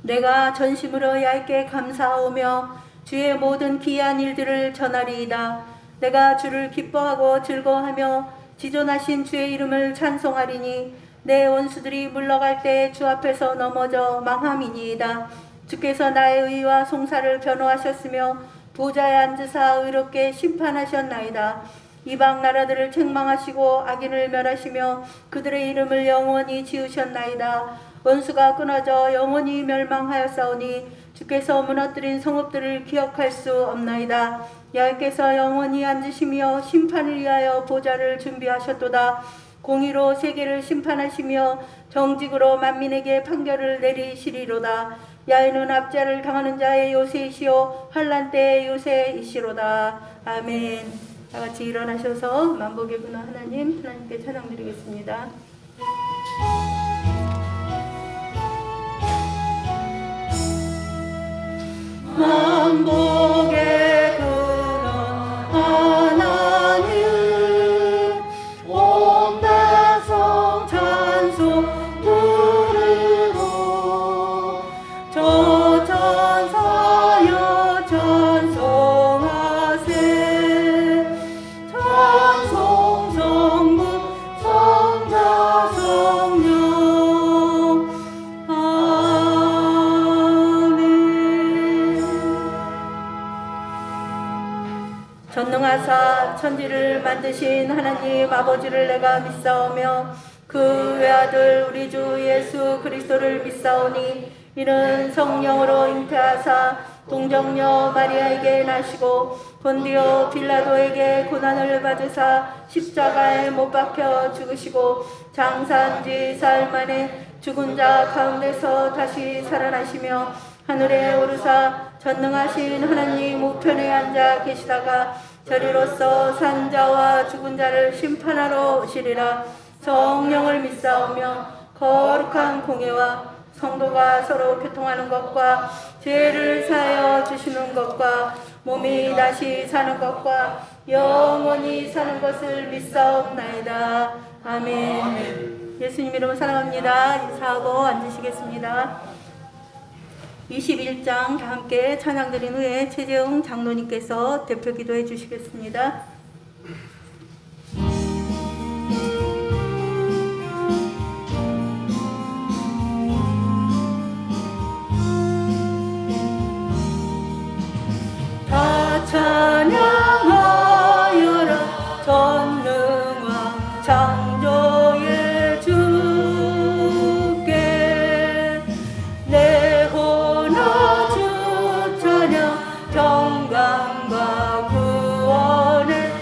내가 전심으로 얇게 감사하오며 주의 모든 귀한 일들을 전하리이다. 내가 주를 기뻐하고 즐거워하며 지존하신 주의 이름을 찬송하리니 내 원수들이 물러갈 때 주 앞에서 넘어져 망함이니이다. 주께서 나의 의와 송사를 변호하셨으며 보좌에 앉으사 의롭게 심판하셨나이다. 이방 나라들을 책망하시고 악인을 멸하시며 그들의 이름을 영원히 지으셨나이다. 원수가 끊어져 영원히 멸망하였사오니 주께서 무너뜨린 성읍들을 기억할 수 없나이다. 여호와께서 영원히 앉으시며 심판을 위하여 보좌를 준비하셨도다. 공의로 세계를 심판하시며 정직으로 만민에게 판결을 내리시리로다. 야훼는 압제를 당하는 자의 요새이시오 환난 때의 요새이시로다. 아멘. 다같이 일어나셔서 만복의 근원 하나님께 찬양드리겠습니다. 만복의 근원 하나님 온 백성 찬송 부르고 저 천사여 찬송하세 찬송 성부 성자 성령 전능하사 천지를 만드신 하나님 아버지를 내가 믿사오며 그 외아들 우리 주 예수 그리스도를 믿사오니 이는 성령으로 잉태하사 동정녀 마리아에게 나시고 본디오 빌라도에게 고난을 받으사 십자가에 못 박혀 죽으시고 장사한 지 사흘 만에 죽은 자 가운데서 다시 살아나시며 하늘에 오르사 전능하신 하나님 우편에 앉아 계시다가 저리로서 산 자와 죽은 자를 심판하러 오시리라. 성령을 믿사오며 거룩한 공예와 성도가 서로 교통하는 것과 죄를 사하여 주시는 것과 몸이 다시 사는 것과 영원히 사는 것을 믿사옵나이다. 아멘. 예수님 이름으로 사랑합니다. 인사하고 앉으시겠습니다. 21장 다 함께 찬양 드린 후에 최재웅 장로님께서 대표 기도해 주시겠습니다. 다 찬양하여라 전능왕 창조의 주께 내 혼아 주 찬양 평강과 구원의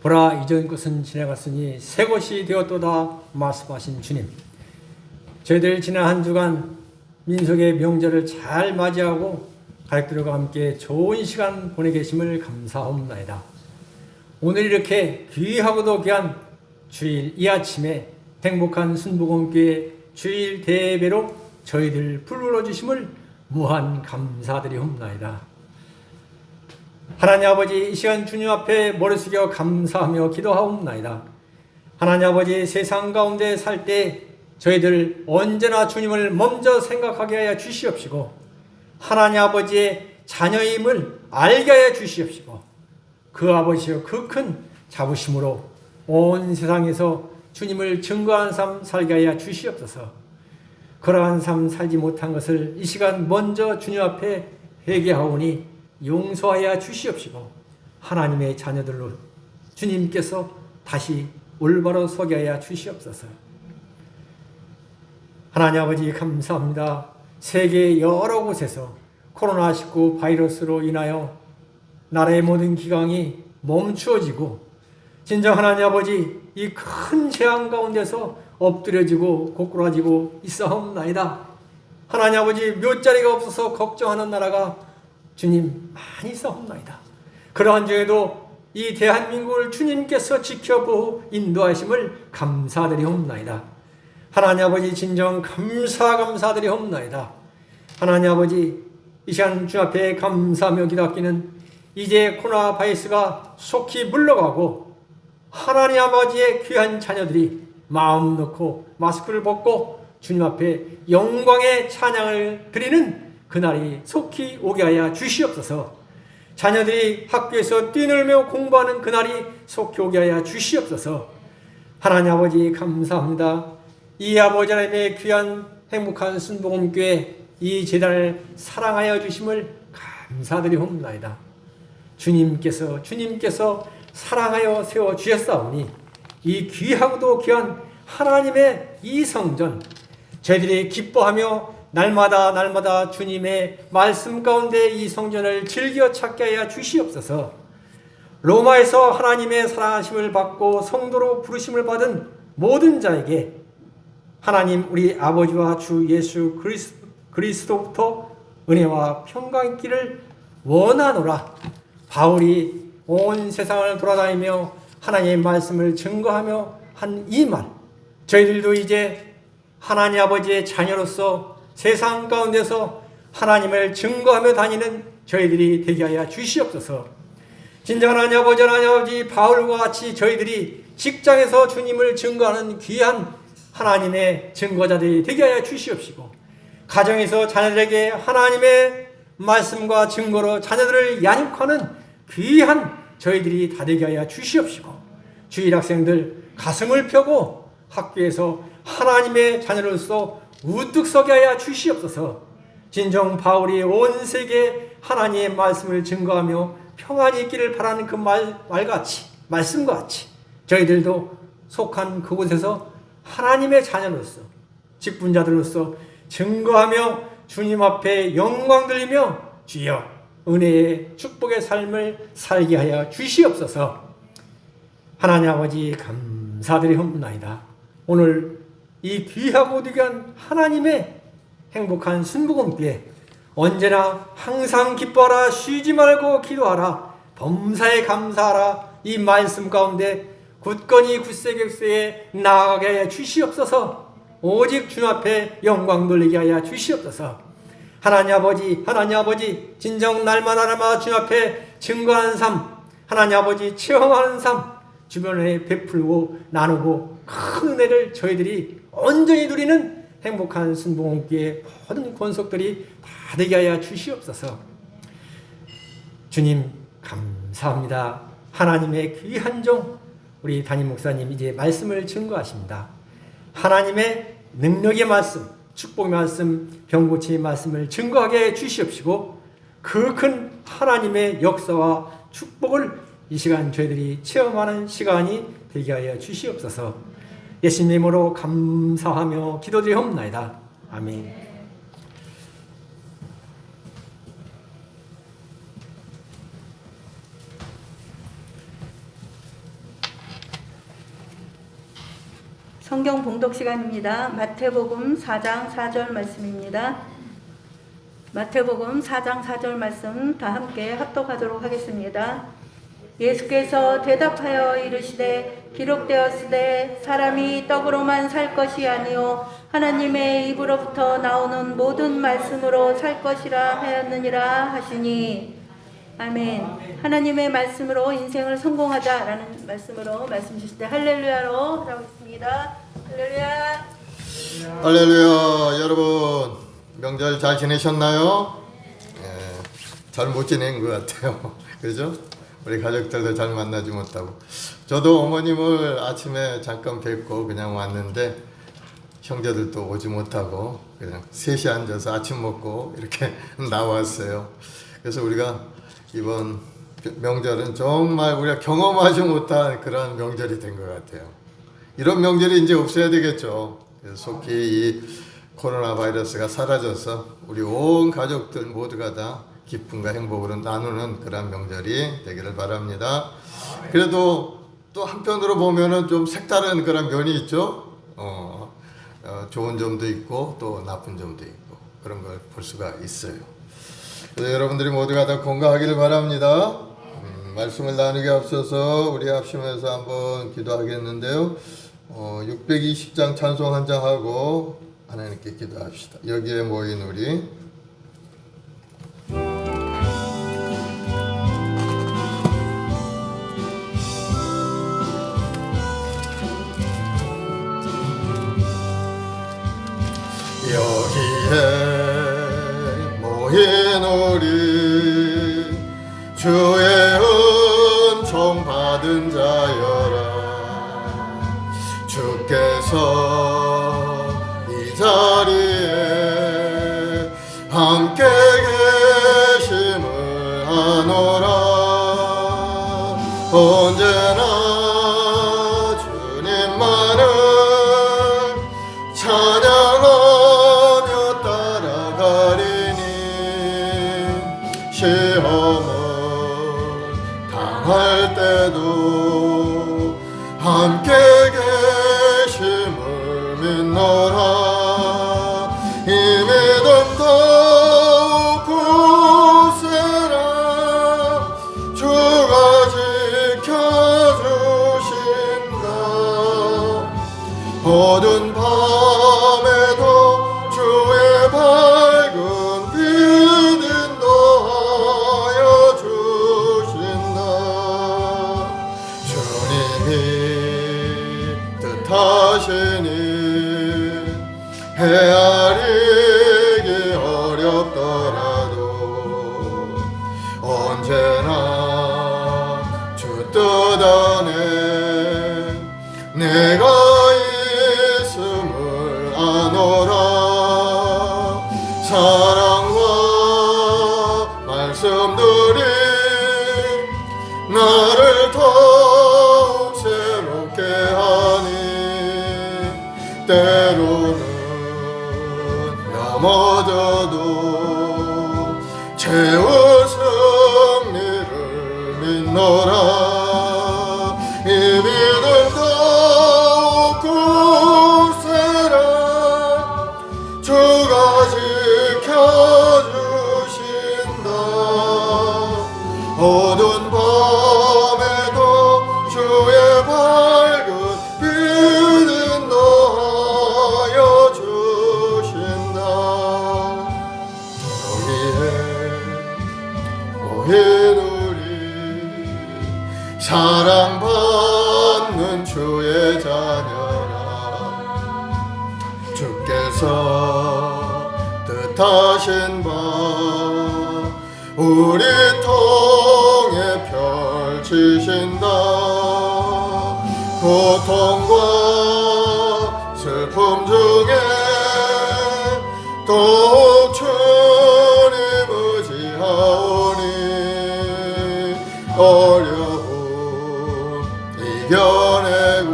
보라, 이전 것은 지나갔으니 새 것이 되었도다 말씀하신 주님, 저희들 지난 한 주간 민속의 명절을 잘 맞이하고 가족들과 함께 좋은 시간 보내 계심을 감사합니다. 오늘 이렇게 귀하고도 귀한 주일 이 아침에 행복한 순복음교회 주일 대예배로 저희들 불러주심을 무한 감사드리옵나이다. 하나님 아버지, 이 시간 주님 앞에 머리 숙여 감사하며 기도하옵나이다. 하나님 아버지, 세상 가운데 살 때 저희들 언제나 주님을 먼저 생각하게 하여 주시옵시고, 하나님 아버지의 자녀임을 알게 하여 주시옵시고, 그 아버지여 그 큰 자부심으로 온 세상에서 주님을 증거하는 삶 살게 하여 주시옵소서. 그러한 삶 살지 못한 것을 이 시간 먼저 주님 앞에 회개하오니 용서하여 주시옵시고, 하나님의 자녀들로 주님께서 다시 올바로 서게 하여 주시옵소서. 하나님 아버지 감사합니다. 세계 여러 곳에서 코로나19 바이러스로 인하여 나라의 모든 기강이 멈추어지고, 진정 하나님 아버지 이 큰 재앙 가운데서 엎드려지고 고꾸라지고 있사옵나이다. 하나님 아버지, 묘자리가 없어서 걱정하는 나라가 주님 많이 있사옵나이다. 그러한 중에도 이 대한민국을 주님께서 지켜보고 인도하심을 감사드리옵나이다. 하나님 아버지 진정 감사드리옵나이다. 하나님 아버지, 이 시간 주 앞에 감사하며 기도하기는 이제 코로나 바이러스가 속히 물러가고 하나님 아버지의 귀한 자녀들이 마음 놓고 마스크를 벗고 주님 앞에 영광의 찬양을 드리는 그날이 속히 오게 하여 주시옵소서. 자녀들이 학교에서 뛰놀며 공부하는 그날이 속히 오게 하여 주시옵소서. 하나님 아버지 감사합니다. 이 아버지 하나님의 귀한 행복한 순복음교회 이 재단을 사랑하여 주심을 감사드리옵나이다. 주님께서 사랑하여 세워 주셨사오니 이 귀하고도 귀한 하나님의 이 성전, 저희들이 기뻐하며 날마다 주님의 말씀 가운데 이 성전을 즐겨 찾게 하여 주시옵소서. 로마에서 하나님의 사랑하심을 받고 성도로 부르심을 받은 모든 자에게 하나님 우리 아버지와 주 예수 그리스도부터 은혜와 평강 있기를 원하노라. 바울이 온 세상을 돌아다니며 하나님의 말씀을 증거하며 한 이 말, 저희들도 이제 하나님 아버지의 자녀로서 세상 가운데서 하나님을 증거하며 다니는 저희들이 되게 하여 주시옵소서. 진정 하나님 아버지 바울과 같이 저희들이 직장에서 주님을 증거하는 귀한 하나님의 증거자들이 되게 하여 주시옵시고, 가정에서 자녀들에게 하나님의 말씀과 증거로 자녀들을 양육하는 귀한 저희들이 다 되게 하여 주시옵시고, 주일 학생들 가슴을 펴고 학교에서 하나님의 자녀로서 우뚝 서게 하여 주시옵소서. 진정 바울이 온 세계에 하나님의 말씀을 증거하며 평안이 있기를 바라는 그 말같이, 말씀과 같이 저희들도 속한 그곳에서 하나님의 자녀로서, 직분자들로서 증거하며 주님 앞에 영광 돌리며 주여 은혜의 축복의 삶을 살게 하여 주시옵소서. 하나님 아버지 감사드리옵나이다. 오늘 이 귀하고 귀한 하나님의 행복한 순복음교회 언제나 항상 기뻐하라, 쉬지 말고 기도하라, 범사에 감사하라, 이 말씀 가운데 굳건히 굳세게 나아가게 하여 주시옵소서. 오직 주님 앞에 영광 돌리게 하여 주시옵소서. 하나님 아버지 진정 날마다 주님 앞에 증거하는 삶, 하나님 아버지 체험하는 삶, 주변에 베풀고 나누고 큰 은혜를 저희들이 온전히 누리는 행복한 순복음교회 모든 권속들이 다 되게 하여 주시옵소서. 주님 감사합니다. 하나님의 귀한 종 우리 담임 목사님 이제 말씀을 증거하십니다. 하나님의 능력의 말씀, 축복의 말씀, 병고치의 말씀을 증거하게 해 주시옵시고, 그 큰 하나님의 역사와 축복을 이 시간 저희들이 체험하는 시간이 되게 하여 주시옵소서. 예수님 이름으로 감사하며 기도드리옵나이다. 아멘. 성경 봉독 시간입니다. 마태복음 4장 4절 말씀입니다. 마태복음 4장 4절 말씀 다 함께 합독하도록 하겠습니다. 예수께서 대답하여 이르시되 기록되었으되 사람이 떡으로만 살 것이 아니요 하나님의 입으로부터 나오는 모든 말씀으로 살 것이라 하였느니라 하시니. 아멘. 하나님의 말씀으로 인생을 성공하자라는 말씀으로 말씀 주실 때 할렐루야로 하라고 했습니다. 할렐루야. 할렐루야. 여러분 명절 잘 지내셨나요? 잘 못 지낸 것 같아요. 그죠? 우리 가족들도 잘 만나지 못하고, 저도 어머님을 아침에 잠깐 뵙고 그냥 왔는데 형제들도 오지 못하고 그냥 셋이 앉아서 아침 먹고 이렇게 나왔어요. 그래서 우리가 이번 명절은 정말 우리가 경험하지 못한 그런 명절이 된 것 같아요. 이런 명절이 이제 없어야 되겠죠. 그래서 속히 이 코로나 바이러스가 사라져서 우리 온 가족들 모두가 다 기쁨과 행복으로 나누는 그런 명절이 되기를 바랍니다. 그래도 또 한편으로 보면은 좀 색다른 그런 면이 있죠. 좋은 점도 있고 또 나쁜 점도 있고 그런 걸 볼 수가 있어요. 그래서 여러분들이 모두가 다 건강하기를 바랍니다. 말씀을 나누기 앞서서 우리 합심해서 한번 기도하겠는데요. 620장 찬송 한 장 하고 하나님께 기도합시다. 여기에 모인 우리 여기에 모인 우리 주의 은총 받은 자여라. 주께서 이 자리에 함께 계심을 아노라. 언제나 주님만을 찬양하며 따라가리니 시험을 당할 때도 함께 계심을 믿노라. 이 믿음 더욱 굳세라. 주가 지켜주신다. 어두운 밤에도 주의 밝은 빛 인도하여 주신다. 주님이 뜻하시니 헤아리기 어렵더라도 언제나 주 뜻 안에 내가 있음을 아노라. 사랑과 말씀들이 나를 더욱 새롭게 하니 때로는 넘어져도 채울 승리를 믿노라. 이 믿음 더욱 굳세라. 주가 지켜주신다. 어두운 밤에도 주의 밝은 빛 인도하여 주신다. 여기에 모인 우리 사랑받는 주의 자녀라. 주께서 뜻하신 바 우리 통해 펼치신다. 고통과 슬픔 중에 더욱 주님 의지하오니 어려움 이겨내고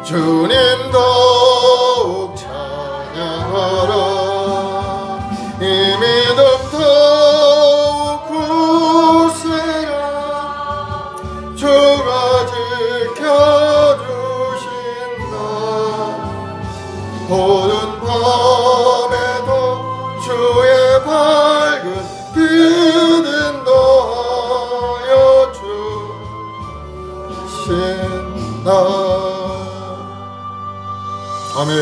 주님 더욱 찬양하라. 이 믿음 더욱 굳세라. 주가 지켜주신다. 아멘.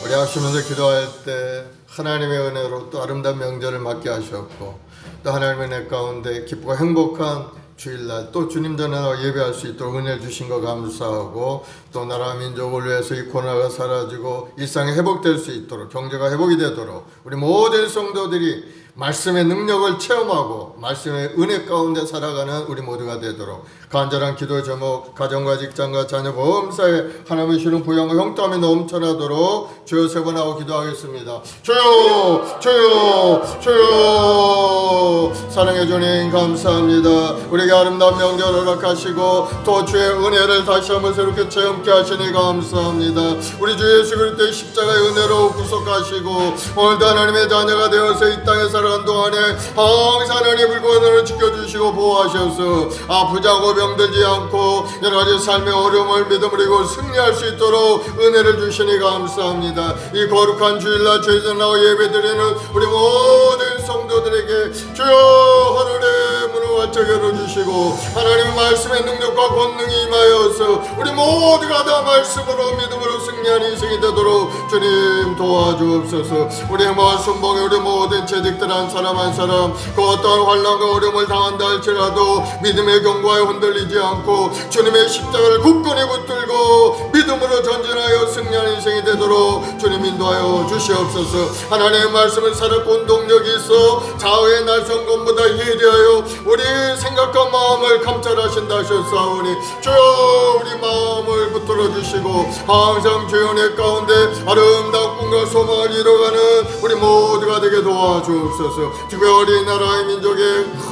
우리 하시면서 기도할 때 하나님의 은혜로 또 아름다운 명절을 맞게 하셨고 또 하나님의 은혜 가운데 기쁘고 행복한 주일날 또 주님 전에 예배할 수 있도록 은혜를 주신 거 감사하고 또 나라 민족을 위해서 이 코로나가 사라지고 일상이 회복될 수 있도록 경제가 회복이 되도록 우리 모든 성도들이 말씀의 능력을 체험하고 말씀의 은혜 가운데 살아가는 우리 모두가 되도록 간절한 기도의 제목 가정과 직장과 자녀 보험사에 하나님의 주는 부양과 형통함이 넘쳐나도록 주여 세 번 하고 기도하겠습니다. 주여 주여 주여 사랑해 주님 감사합니다. 우리에게 아름다운 명절 허락하시고 또 주의 은혜를 다시 한번 새롭게 체험케 하시니 감사합니다. 우리 주 예수 그리스도의 십자가의 은혜로 구속하시고 오늘도 하나님의 자녀가 되어서 이 땅에 살아간 동안에 항상 하나님의 불구원을 지켜주시고 보호하셔서 아프지 않고 병들지 않고 여러 가지 삶의 어려움을 믿음으로 이고 승리할 수 있도록 은혜를 주시니 감사합니다. 이 거룩한 주일날 저희들 나와 예배드리는 우리 모든 성도들에게 주여 하늘의 문을 활짝 열어주시고 하나님의 말씀의 능력과 권능이 임하여서 우리 모두가 다 말씀으로 믿음으로 승리하는 인생이 되도록 주님 도와주옵소서. 우리 행복한 순봉에 우리 모든 재직들 한 사람 한 사람 그 어떠한 환난과 어려움을 당한다 할지라도 믿음의 경과에 흔들리지 않고 주님의 십자가를 굳건히 붙들고 믿음으로 전진하여 승리하는 인생이 되도록 주님 인도하여 주시옵소서. 하나님의 말씀을 살아 운동력이 있어 좌우의 날성검보다 예리하여 우리 생각과 마음을 감찰하신다 하셨사오니 주여 우리 마음을 붙들어 주시고 항상 주의 은혜 가운데 아름다운 꿈과 소망을 이뤄가는 우리 모두가 되게 도와주옵소서. 특히 어린 나라의 민족에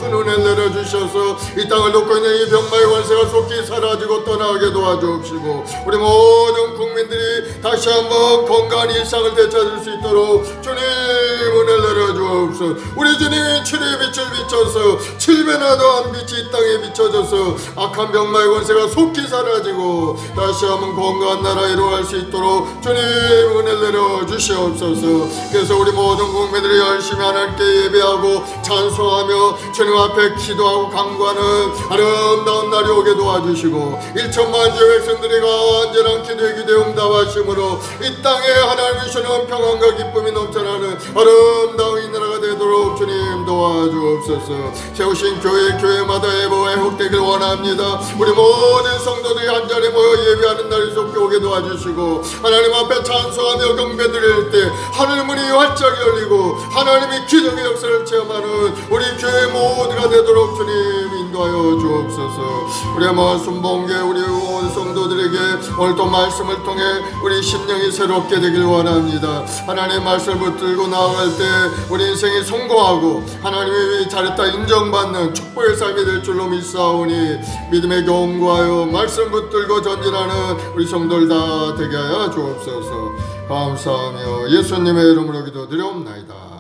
큰 은혜를 내려주셔서 이 땅을 놓고 있는 이 병마의 권세가 속히 사라지고 떠나게 도와주옵시고 우리 모든 국민들이 다시 한번 건강한 일상을 되찾을 수 있도록 주님 은혜를 내려주옵소서. 우리 주님이 치료의 빛을 비춰서 7배나 더한 빛이 이 땅에 비춰져서 악한 병마의 권세가 속히 사라지고 다시 한번 건강한 나라 이루어갈 수 있도록 주님 은혜를 내려주시옵소서. 그래서 우리 모든 국민들이 열심히 하나님께 예배하고 찬송하며 주님 앞에 기도하고 간구하는 아름다운 날이 오게 도와주시고 1천만 주의 백성들이 간절한 기도에 기대 응답하심으로 이 땅에 하나님이 주시는 평안과 기쁨이 넘쳐나는 아름다운 이 나라가 되도록 주님 도와주옵소서. 세우신 교회마다 예보와 회복되길 원합니다. 우리 모든 성도들이 한자리에 모여 예배하는 날이 속히 오게 도와주시고 하나님 앞에 찬송하며 경배드릴 때 하늘문이 활짝 열리고 하나님이 기적의 역사를 체험하는 우리 교회 모두가 되도록 주님 인도하여 주옵소서. 우리의 마음 순봉계 우리 온 성도들에게 오늘 또 말씀을 통해 우리 심령이 새롭게 되길 원합니다. 하나님의 말씀을 붙들고 나아갈 때 우리 인생이 성공하고 하나님이 잘했다 인정받는 축복의 삶이 될 줄로 믿사오니 믿음의 경고하여 말씀 붙들고 전진하는 우리 성도들 다 되게 하여 주옵소서. 감사하며 예수님의 이름으로 기도드려옵나이다.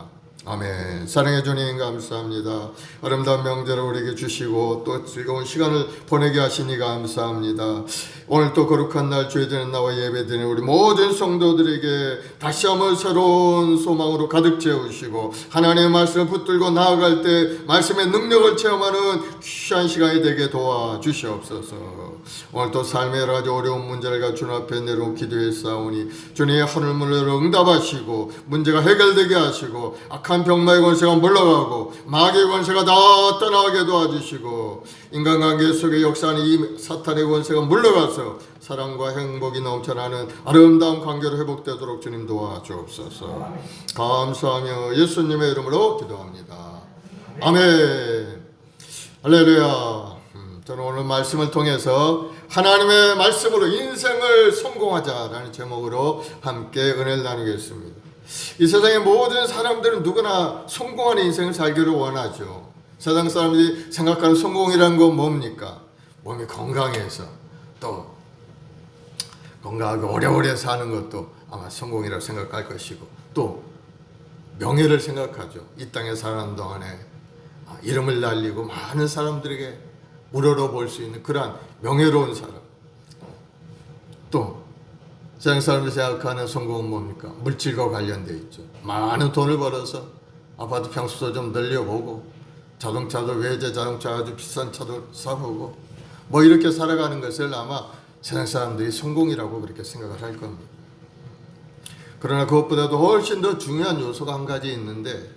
아멘. 사랑해 주님 감사합니다. 아름다운 명절을 우리에게 주시고 또 즐거운 시간을 보내게 하시니 감사합니다. 오늘 또 거룩한 날 주의 전에 나와 예배드리는 우리 모든 성도들에게 다시 한번 새로운 소망으로 가득 채우시고 하나님의 말씀을 붙들고 나아갈 때 말씀의 능력을 체험하는 귀한 시간이 되게 도와주시옵소서. 오늘 또 삶의 여러 가지 어려운 문제를 주님 앞에 내놓고 기도했사오니 주님의 하늘문으로 응답하시고 문제가 해결되게 하시고 악한 병마의 권세가 물러가고 마귀의 권세가 다 떠나게 도와주시고 인간관계 속에 역사하는 이 사탄의 권세가 물러가서 사랑과 행복이 넘쳐나는 아름다운 관계로 회복되도록 주님 도와주옵소서. 감사하며 예수님의 이름으로 기도합니다. 아멘. 할렐루야. 저는 오늘 말씀을 통해서 하나님의 말씀으로 인생을 성공하자라는 제목으로 함께 은혜를 나누겠습니다. 이 세상의 모든 사람들은 누구나 성공하는 인생을 살기를 원하죠. 세상 사람들이 생각하는 성공이란 건 뭡니까? 몸이 건강해서 또 건강하게 오래오래 사는 것도 아마 성공이라고 생각할 것이고 또 명예를 생각하죠. 이 땅에 사는 동안에 이름을 날리고 많은 사람들에게 우러러볼 수 있는 그러한 명예로운 사람. 또 세상 사람들이 생각하는 성공은 뭡니까? 물질과 관련되어 있죠. 많은 돈을 벌어서 아파트 평수도 좀 늘려보고 자동차도 외제 자동차 아주 비싼 차도 사보고 뭐 이렇게 살아가는 것을 아마 세상 사람들이 성공이라고 그렇게 생각을 할 겁니다. 그러나 그것보다도 훨씬 더 중요한 요소가 한 가지 있는데,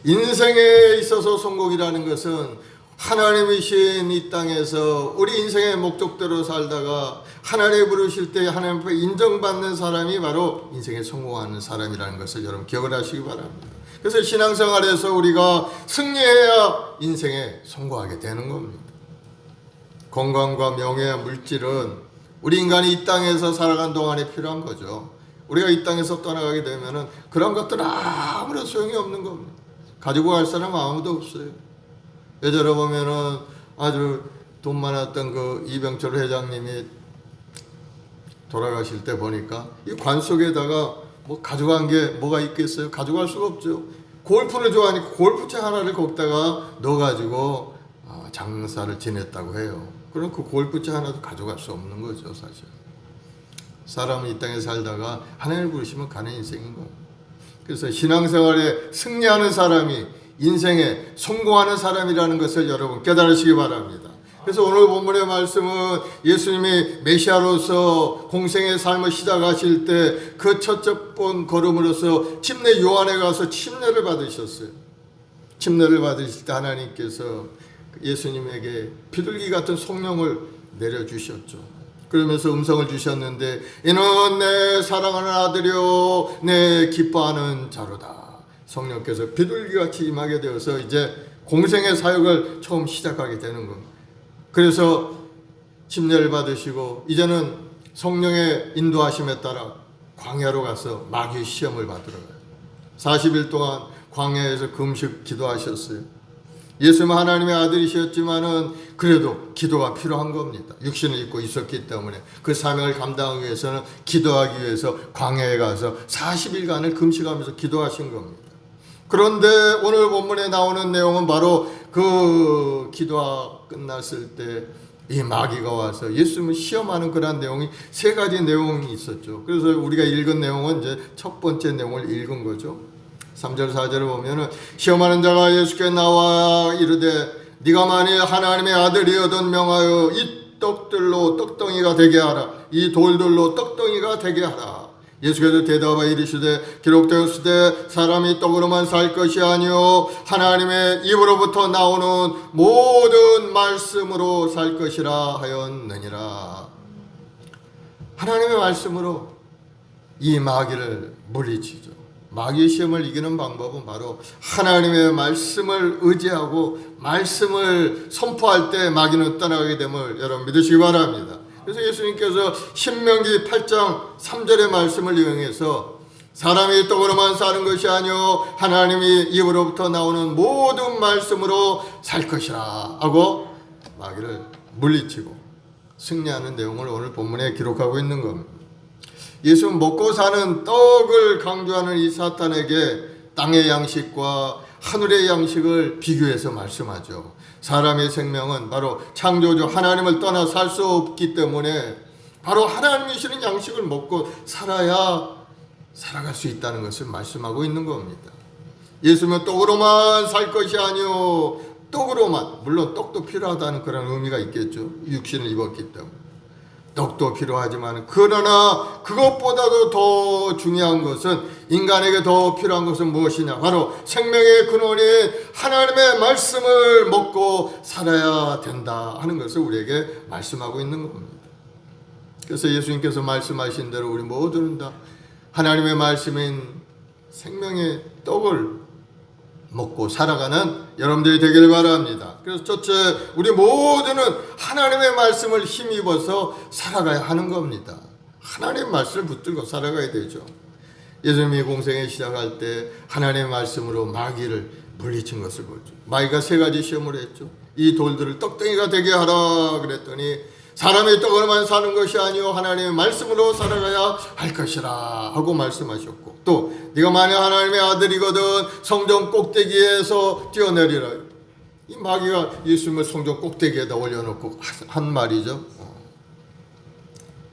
인생에 있어서 성공이라는 것은 하나님이신 이 땅에서 우리 인생의 목적대로 살다가 하나님 부르실 때 하나님 앞에 인정받는 사람이 바로 인생에 성공하는 사람이라는 것을 여러분 기억을 하시기 바랍니다. 그래서 신앙생활에서 우리가 승리해야 인생에 성공하게 되는 겁니다. 건강과 명예와 물질은 우리 인간이 이 땅에서 살아가는 동안에 필요한 거죠. 우리가 이 땅에서 떠나가게 되면은 그런 것들은 아무런 소용이 없는 겁니다. 가지고 갈 사람 아무도 없어요. 예전에 보면은 아주 돈 많았던 그 이병철 회장님이 돌아가실 때 보니까 이 관 속에다가 뭐 가져간 게 뭐가 있겠어요? 가져갈 수가 없죠. 골프를 좋아하니까 골프채 하나를 거기다가 넣어가지고 장사를 지냈다고 해요. 그럼 그 골프채 하나도 가져갈 수 없는 거죠, 사실. 사람은 이 땅에 살다가 하나님을 부르시면 가는 인생인 거예요. 그래서 신앙생활에 승리하는 사람이 인생에 성공하는 사람이라는 것을 여러분 깨달으시기 바랍니다. 그래서 오늘 본문의 말씀은 예수님이 메시아로서 공생의 삶을 시작하실 때 그 첫째 번 걸음으로서 침례 요한에 가서 침례를 받으셨어요. 침례를 받으실 때 하나님께서 예수님에게 비둘기 같은 성령을 내려주셨죠. 그러면서 음성을 주셨는데, 이는 내 사랑하는 아들이요 내 기뻐하는 자로다. 성령께서 비둘기같이 임하게 되어서 이제 공생의 사역을 처음 시작하게 되는 겁니다. 그래서 침례를 받으시고 이제는 성령의 인도하심에 따라 광야로 가서 마귀의 시험을 받으러 가요. 40일 동안 광야에서 금식 기도하셨어요. 예수님은 하나님의 아들이셨지만은 그래도 기도가 필요한 겁니다. 육신을 입고 있었기 때문에 그 사명을 감당하기 위해서는 기도하기 위해서 광야에 가서 40일간을 금식하면서 기도하신 겁니다. 그런데 오늘 본문에 나오는 내용은 바로 그 기도가 끝났을 때 이 마귀가 와서 예수님을 시험하는 그런 내용이 세 가지 내용이 있었죠. 그래서 우리가 읽은 내용은 이제 첫 번째 내용을 읽은 거죠. 3절 4절을 보면은 시험하는 자가 예수께 나와 이르되 네가 만일 하나님의 아들이거든 명하여 이 떡들로 떡덩이가 되게 하라. 이 돌들로 떡덩이가 되게 하라. 예수께서 대답하여 이르시되 기록되었으되 사람이 떡으로만 살 것이 아니요 하나님의 입으로부터 나오는 모든 말씀으로 살 것이라 하였느니라. 하나님의 말씀으로 이 마귀를 물리치죠. 마귀의 시험을 이기는 방법은 바로 하나님의 말씀을 의지하고 말씀을 선포할 때 마귀는 떠나가게 됨을 여러분 믿으시기 바랍니다. 그래서 예수님께서 신명기 8장 3절의 말씀을 이용해서 사람이 떡으로만 사는 것이 아니요 하나님이 입으로부터 나오는 모든 말씀으로 살 것이라 하고 마귀를 물리치고 승리하는 내용을 오늘 본문에 기록하고 있는 겁니다. 예수는 먹고 사는 떡을 강조하는 이 사탄에게 땅의 양식과 하늘의 양식을 비교해서 말씀하죠. 사람의 생명은 바로 창조주 하나님을 떠나 살 수 없기 때문에 바로 하나님이 주시는 양식을 먹고 살아야 살아갈 수 있다는 것을 말씀하고 있는 겁니다. 예수님은 떡으로만 살 것이 아니요 떡으로만, 물론 떡도 필요하다는 그런 의미가 있겠죠. 육신을 입었기 때문에 떡도 필요하지만 그러나 그것보다도 더 중요한 것은 인간에게 더 필요한 것은 무엇이냐, 바로 생명의 근원인 하나님의 말씀을 먹고 살아야 된다 하는 것을 우리에게 말씀하고 있는 겁니다. 그래서 예수님께서 말씀하신 대로 우리 모두는 다 하나님의 말씀인 생명의 떡을 먹고 살아가는 여러분들이 되길 바랍니다. 그래서 첫째, 우리 모두는 하나님의 말씀을 힘입어서 살아가야 하는 겁니다. 하나님의 말씀을 붙들고 살아가야 되죠. 예수님이 공생에 시작할 때 하나님의 말씀으로 마귀를 물리친 것을 보죠. 마귀가 세 가지 시험을 했죠. 이 돌들을 떡덩이가 되게 하라 그랬더니 사람이 떡으로만 사는 것이 아니요 하나님의 말씀으로 살아가야 할 것이라 하고 말씀하셨고, 또 네가 만약 하나님의 아들이거든 성전 꼭대기에서 뛰어내리라. 이 마귀가 예수님을 성전 꼭대기에다 올려놓고 한 말이죠.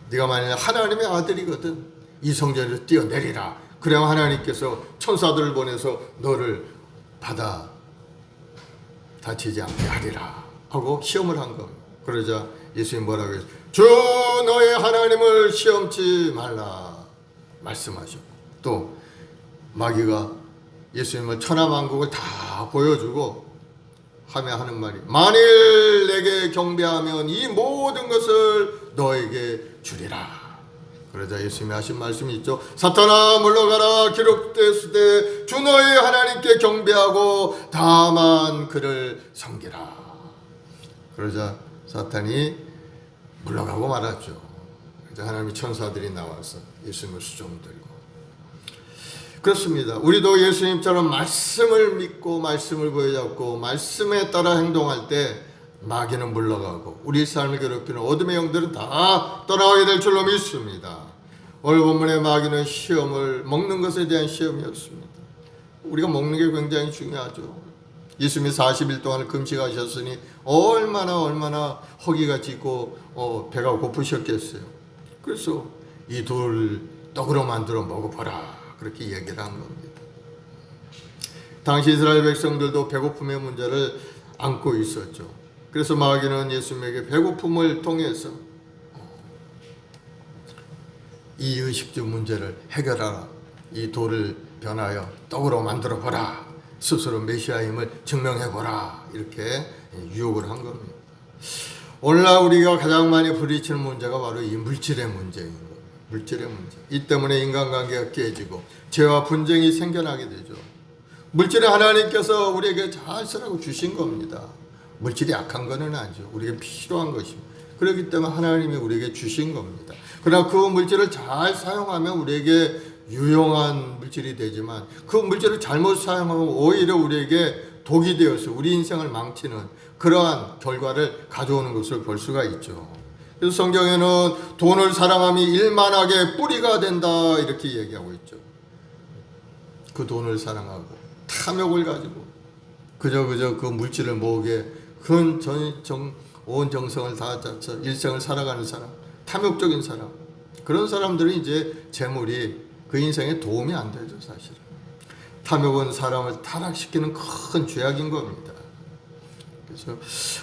네가 만약 하나님의 아들이거든 이 성전에서 뛰어내리라. 그래야 하나님께서 천사들을 보내서 너를 받아 다치지 않게 하리라 하고 시험을 한 겁니다. 그러자 예수님 뭐라고 했어요? 주 너의 하나님을 시험치 말라 말씀하셨고, 또 마귀가 예수님을 천하만국을 다 보여주고 하며 하는 말이, 만일 내게 경배하면 이 모든 것을 너에게 주리라. 그러자 예수님이 하신 말씀이 있죠. 사탄아 물러가라, 기록되으되 주 너의 하나님께 경배하고 다만 그를 섬기라. 그러자 사탄이 물러가고 말았죠. 그래서 하나님의 천사들이 나와서 예수님을 수종들고. 그렇습니다. 우리도 예수님처럼 말씀을 믿고 말씀을 보여잡고 말씀에 따라 행동할 때 마귀는 물러가고 우리 삶을 괴롭히는 어둠의 영들은 다 떠나가게 될 줄로 믿습니다. 오늘 본문의 마귀는 시험을, 먹는 것에 대한 시험이었습니다. 우리가 먹는 게 굉장히 중요하죠. 예수님이 40일 동안 금식하셨으니 얼마나 허기가 짙고 배가 고프셨겠어요. 그래서 이 돌을 떡으로 만들어 먹어보라, 그렇게 얘기를 한 겁니다. 당시 이스라엘 백성들도 배고픔의 문제를 안고 있었죠. 그래서 마귀는 예수님에게 배고픔을 통해서 이 의식주 문제를 해결하라, 이 돌을 변하여 떡으로 만들어 보라, 스스로 메시아임을 증명해 보라, 이렇게 유혹을 한 겁니다. 오늘날 우리가 가장 많이 부딪히는 문제가 바로 이 물질의 문제인 거예요. 물질의 문제. 이 때문에 인간관계가 깨지고 죄와 분쟁이 생겨나게 되죠. 물질은 하나님께서 우리에게 잘 쓰라고 주신 겁니다. 물질이 약한 것은 아니죠. 우리에게 필요한 것입니다. 그렇기 때문에 하나님이 우리에게 주신 겁니다. 그러나 그 물질을 잘 사용하면 우리에게 유용한 물질이 되지만 그 물질을 잘못 사용하면 오히려 우리에게 독이 되어서 우리 인생을 망치는 그러한 결과를 가져오는 것을 볼 수가 있죠. 그래서 성경에는 돈을 사랑함이 일만하게 뿌리가 된다, 이렇게 얘기하고 있죠. 그 돈을 사랑하고 탐욕을 가지고 그저 그 물질을 모으게 온 정성을 다해서 일생을 살아가는 사람, 탐욕적인 사람, 그런 사람들은 이제 재물이 그 인생에 도움이 안 되죠. 사실은 탐욕은 사람을 타락시키는 큰 죄악인 겁니다. 그래서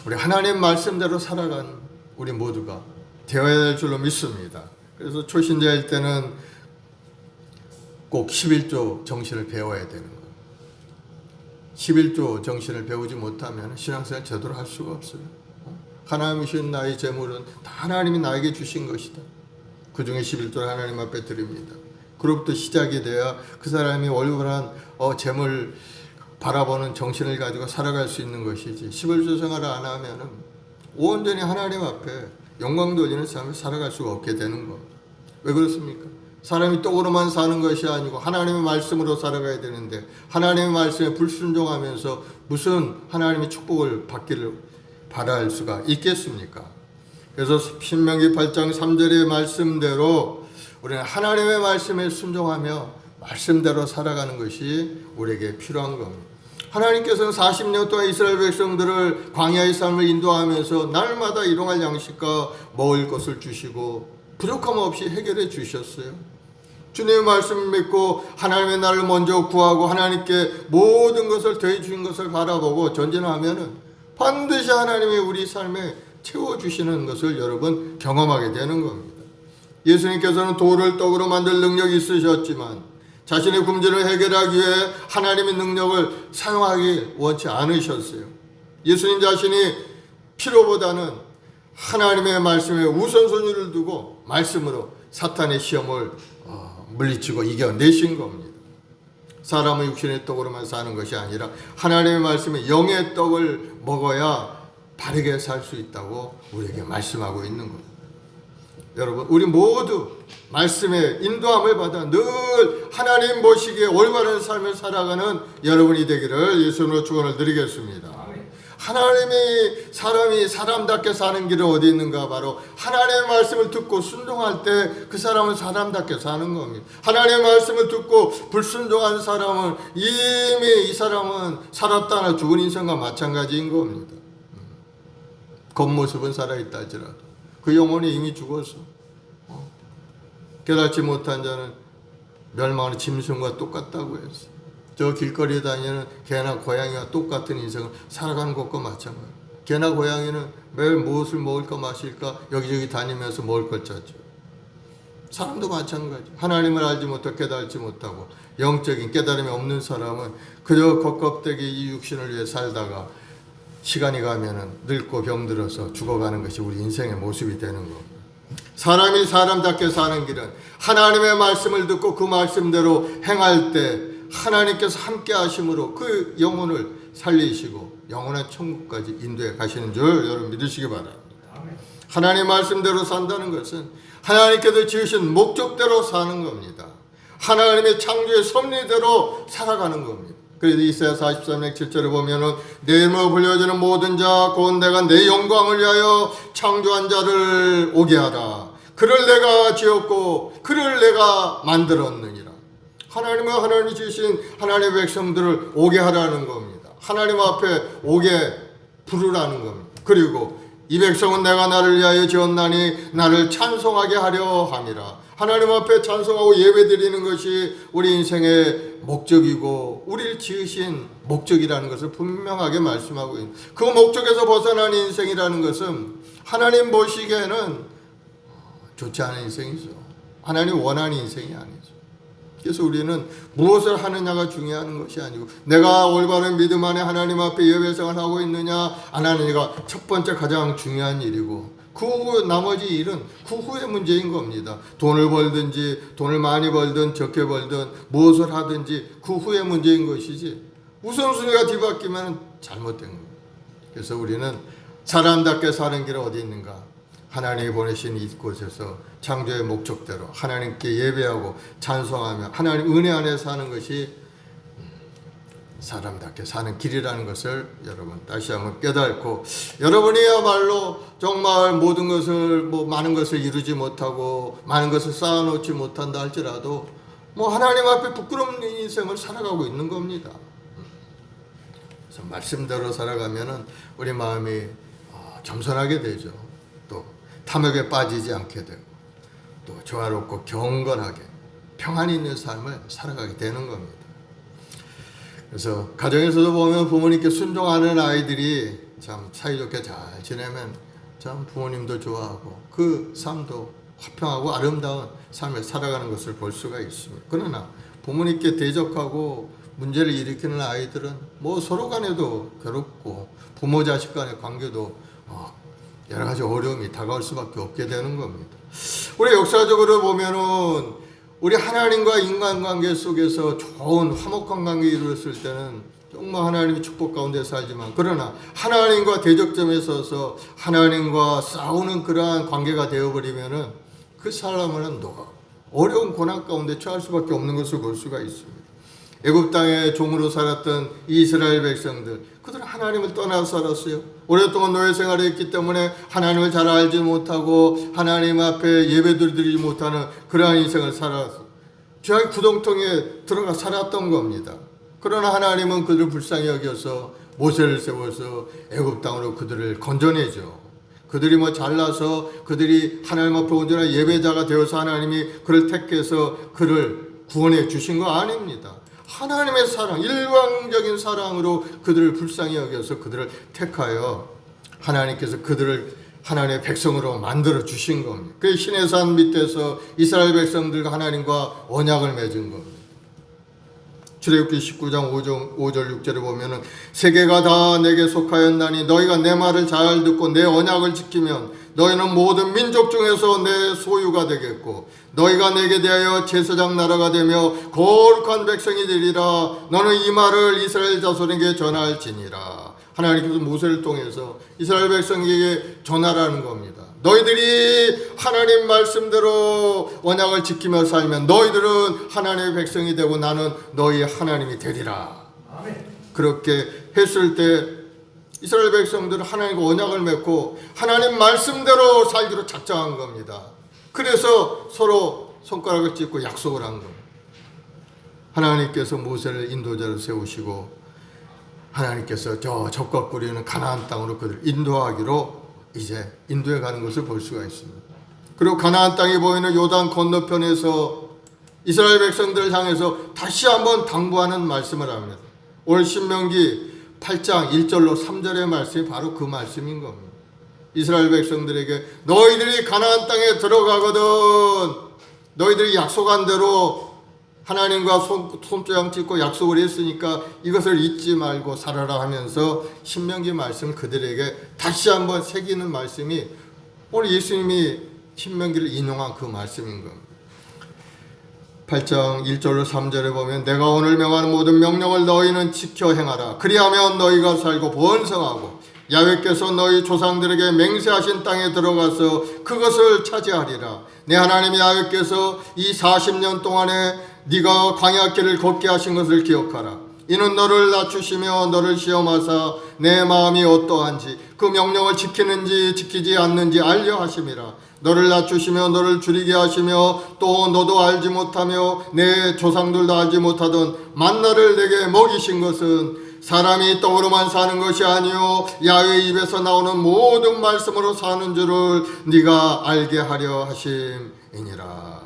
우리 하나님 말씀대로 살아간 우리 모두가 되어야 될 줄로 믿습니다. 그래서 초신자일 때는 꼭 11조 정신을 배워야 되는 거예요. 11조 정신을 배우지 못하면 신앙생활 제대로 할 수가 없어요. 하나님이 주신 나의 재물은 다 하나님이 나에게 주신 것이다. 그 중에 11조를 하나님 앞에 드립니다. 그로부터 시작이 돼야 그 사람이 올바른 재물 바라보는 정신을 가지고 살아갈 수 있는 것이지, 11조 생활을 안 하면은 온전히 하나님 앞에 영광 돌리는 삶을 살아갈 수가 없게 되는 거. 왜 그렇습니까? 사람이 떡으로만 사는 것이 아니고 하나님의 말씀으로 살아가야 되는데 하나님의 말씀에 불순종하면서 무슨 하나님의 축복을 받기를 바랄 수가 있겠습니까? 그래서 신명기 8장 3절의 말씀대로 우리는 하나님의 말씀에 순종하며 말씀대로 살아가는 것이 우리에게 필요한 겁니다. 하나님께서는 40년 동안 이스라엘 백성들을 광야의 삶을 인도하면서 날마다 일용할 양식과 먹을 것을 주시고 부족함 없이 해결해 주셨어요. 주님의 말씀을 믿고 하나님의 나라를 먼저 구하고 하나님께 모든 것을 더해 주신 것을 바라보고 전진하면은 반드시 하나님이 우리 삶에 채워주시는 것을 여러분 경험하게 되는 겁니다. 예수님께서는 돌을 떡으로 만들 능력이 있으셨지만 자신의 굶주림을 해결하기 위해 하나님의 능력을 사용하기 원치 않으셨어요. 예수님 자신이 필요보다는 하나님의 말씀에 우선순위를 두고 말씀으로 사탄의 시험을 물리치고 이겨내신 겁니다. 사람은 육신의 떡으로만 사는 것이 아니라 하나님의 말씀에 영의 떡을 먹어야 바르게 살 수 있다고 우리에게 말씀하고 있는 겁니다. 여러분, 우리 모두 말씀의 인도함을 받아 늘 하나님 보시기에 올바른 삶을 살아가는 여러분이 되기를 예수님으로 축원을 드리겠습니다. 하나님이 사람이 사람답게 사는 길은 어디 있는가? 바로 하나님의 말씀을 듣고 순종할 때 그 사람은 사람답게 사는 겁니다. 하나님의 말씀을 듣고 불순종한 사람은 이미 이 사람은 살았다나 죽은 인생과 마찬가지인 겁니다. 겉모습은 살아있다 할지라도 그 영혼이 이미 죽어서 깨닫지 못한 자는 멸망하는 짐승과 똑같다고 했어요. 저 길거리에 다니는 개나 고양이와 똑같은 인생을 살아가는 것과 마찬가지예요. 개나 고양이는 매일 무엇을 먹을까 마실까 여기저기 다니면서 먹을 걸 찾죠. 사람도 마찬가지. 하나님을 알지 못하고 깨달지 못하고 영적인 깨달음이 없는 사람은 그저 겉껍데기 이 육신을 위해 살다가 시간이 가면은 늙고 병들어서 죽어가는 것이 우리 인생의 모습이 되는 겁니다. 사람이 사람답게 사는 길은 하나님의 말씀을 듣고 그 말씀대로 행할 때 하나님께서 함께 하심으로 그 영혼을 살리시고 영원한 천국까지 인도해 가시는 줄 여러분 믿으시기 바랍니다. 하나님 말씀대로 산다는 것은 하나님께서 지으신 목적대로 사는 겁니다. 하나님의 창조의 섭리대로 살아가는 겁니다. 그래서 이사야 43장 7절에 보면은 내 이름으로 불려지는 모든 자 곧 내가 내 영광을 위하여 창조한 자를 오게 하라. 그를 내가 지었고 그를 내가 만들었느니라. 하나님은 하나님이 지으신 하나님의 백성들을 오게 하라는 겁니다. 하나님 앞에 오게 부르라는 겁니다. 그리고 이 백성은 내가 나를 위하여 지었나니 나를 찬송하게 하려 함이라. 하나님 앞에 찬송하고 예배드리는 것이 우리 인생의 목적이고 우리를 지으신 목적이라는 것을 분명하게 말씀하고 있는, 그 목적에서 벗어난 인생이라는 것은 하나님 보시기에는 좋지 않은 인생이죠. 하나님 원하는 인생이 아니죠. 그래서 우리는 무엇을 하느냐가 중요한 것이 아니고 내가 올바른 믿음 안에 하나님 앞에 예배생활을 하고 있느냐 안 하느냐가 첫 번째 가장 중요한 일이고 그 후 나머지 일은 그 후의 문제인 겁니다. 돈을 벌든지 돈을 많이 벌든 적게 벌든 무엇을 하든지 그 후의 문제인 것이지 우선순위가 뒤바뀌면 잘못된 겁니다. 그래서 우리는 사람답게 사는 길은 어디 있는가? 하나님이 보내신 이곳에서 창조의 목적대로 하나님께 예배하고 찬송하며 하나님 은혜 안에 사는 것이 사람답게 사는 길이라는 것을 여러분 다시 한번 깨닫고, 여러분이야말로 정말 모든 것을 많은 것을 이루지 못하고 많은 것을 쌓아놓지 못한다 할지라도 하나님 앞에 부끄러운 인생을 살아가고 있는 겁니다. 그래서 말씀대로 살아가면은 우리 마음이 겸손하게 되죠. 또 탐욕에 빠지지 않게 되고 또 조화롭고 경건하게 평안이 있는 삶을 살아가게 되는 겁니다. 그래서 가정에서도 보면 부모님께 순종하는 아이들이 참 사이좋게 잘 지내면 참 부모님도 좋아하고 그 삶도 화평하고 아름다운 삶을 살아가는 것을 볼 수가 있습니다. 그러나 부모님께 대적하고 문제를 일으키는 아이들은 서로 간에도 괴롭고 부모 자식 간의 관계도 여러 가지 어려움이 다가올 수밖에 없게 되는 겁니다. 우리 역사적으로 보면은 우리 하나님과 인간관계 속에서 좋은 화목한 관계 이루었을 때는 정말 하나님의 축복 가운데 살지만, 그러나 하나님과 대적점에 서서 하나님과 싸우는 그러한 관계가 되어버리면은 그 사람은 어려운 고난 가운데 처할 수밖에 없는 것을 볼 수가 있습니다. 애굽 땅에 종으로 살았던 이스라엘 백성들, 그들은 하나님을 떠나서 살았어요. 오랫동안 노예 생활을 했기 때문에 하나님을 잘 알지 못하고 하나님 앞에 예배드리지 못하는 그러한 인생을 살았어요. 죄악의 구덩텅이에 들어가 살았던 겁니다. 그러나 하나님은 그들을 불쌍히 여겨서 모세를 세워서 애굽 땅으로 그들을 건져내죠. 그들이 잘나서 그들이 하나님 앞에 온전한 예배자가 되어서 하나님이 그를 택해서 그를 구원해 주신 거 아닙니다. 하나님의 사랑, 일방적인 사랑으로 그들을 불쌍히 여겨서 그들을 택하여 하나님께서 그들을 하나님의 백성으로 만들어 주신 겁니다. 그 신의 산 밑에서 이스라엘 백성들과 하나님과 언약을 맺은 겁니다. 출애굽기 19장 5절 6절에 보면은 세계가 다 내게 속하였나니 너희가 내 말을 잘 듣고 내 언약을 지키면 너희는 모든 민족 중에서 내 소유가 되겠고 너희가 내게 대하여 제사장 나라가 되며 거룩한 백성이 되리라. 너는 이 말을 이스라엘 자손에게 전할지니라. 하나님께서 모세를 통해서 이스라엘 백성에게 전하라는 겁니다. 너희들이 하나님 말씀대로 언약을 지키며 살면 너희들은 하나님의 백성이 되고 나는 너희 하나님이 되리라. 아멘. 그렇게 했을 때 이스라엘 백성들은 하나님과 언약을 맺고 하나님 말씀대로 살기로 작정한 겁니다. 그래서 서로 손가락을 짚고 약속을 한 겁니다. 하나님께서 모세를 인도자로 세우시고 하나님께서 저 적과 꿀이는 가나안 땅으로 그들을 인도하기로 이제 인도해 가는 것을 볼 수가 있습니다. 그리고 가나안 땅이 보이는 요단 건너편에서 이스라엘 백성들을 향해서 다시 한번 당부하는 말씀을 합니다. 오늘 신명기 8장 1절로 3절의 말씀이 바로 그 말씀인 겁니다. 이스라엘 백성들에게 너희들이 가나안 땅에 들어가거든 너희들이 약속한 대로 하나님과 손조약 찍고 약속을 했으니까 이것을 잊지 말고 살아라 하면서 신명기 말씀을 그들에게 다시 한번 새기는 말씀이 오늘 예수님이 신명기를 인용한 그 말씀인 겁니다. 8장 1절로 3절에 보면 내가 오늘 명하는 모든 명령을 너희는 지켜 행하라. 그리하면 너희가 살고 번성하고 야훼께서 너희 조상들에게 맹세하신 땅에 들어가서 그것을 차지하리라. 내 하나님 야훼께서 이 40년 동안에 네가 광야길을 걷게 하신 것을 기억하라. 이는 너를 낮추시며 너를 시험하사 내 마음이 어떠한지 그 명령을 지키는지 지키지 않는지 알려 하심이라. 너를 낮추시며 너를 줄이게 하시며 또 너도 알지 못하며 내 조상들도 알지 못하던 만나를 내게 먹이신 것은 사람이 떡으로만 사는 것이 아니요 야훼 입에서 나오는 모든 말씀으로 사는 줄을 네가 알게 하려 하심이니라.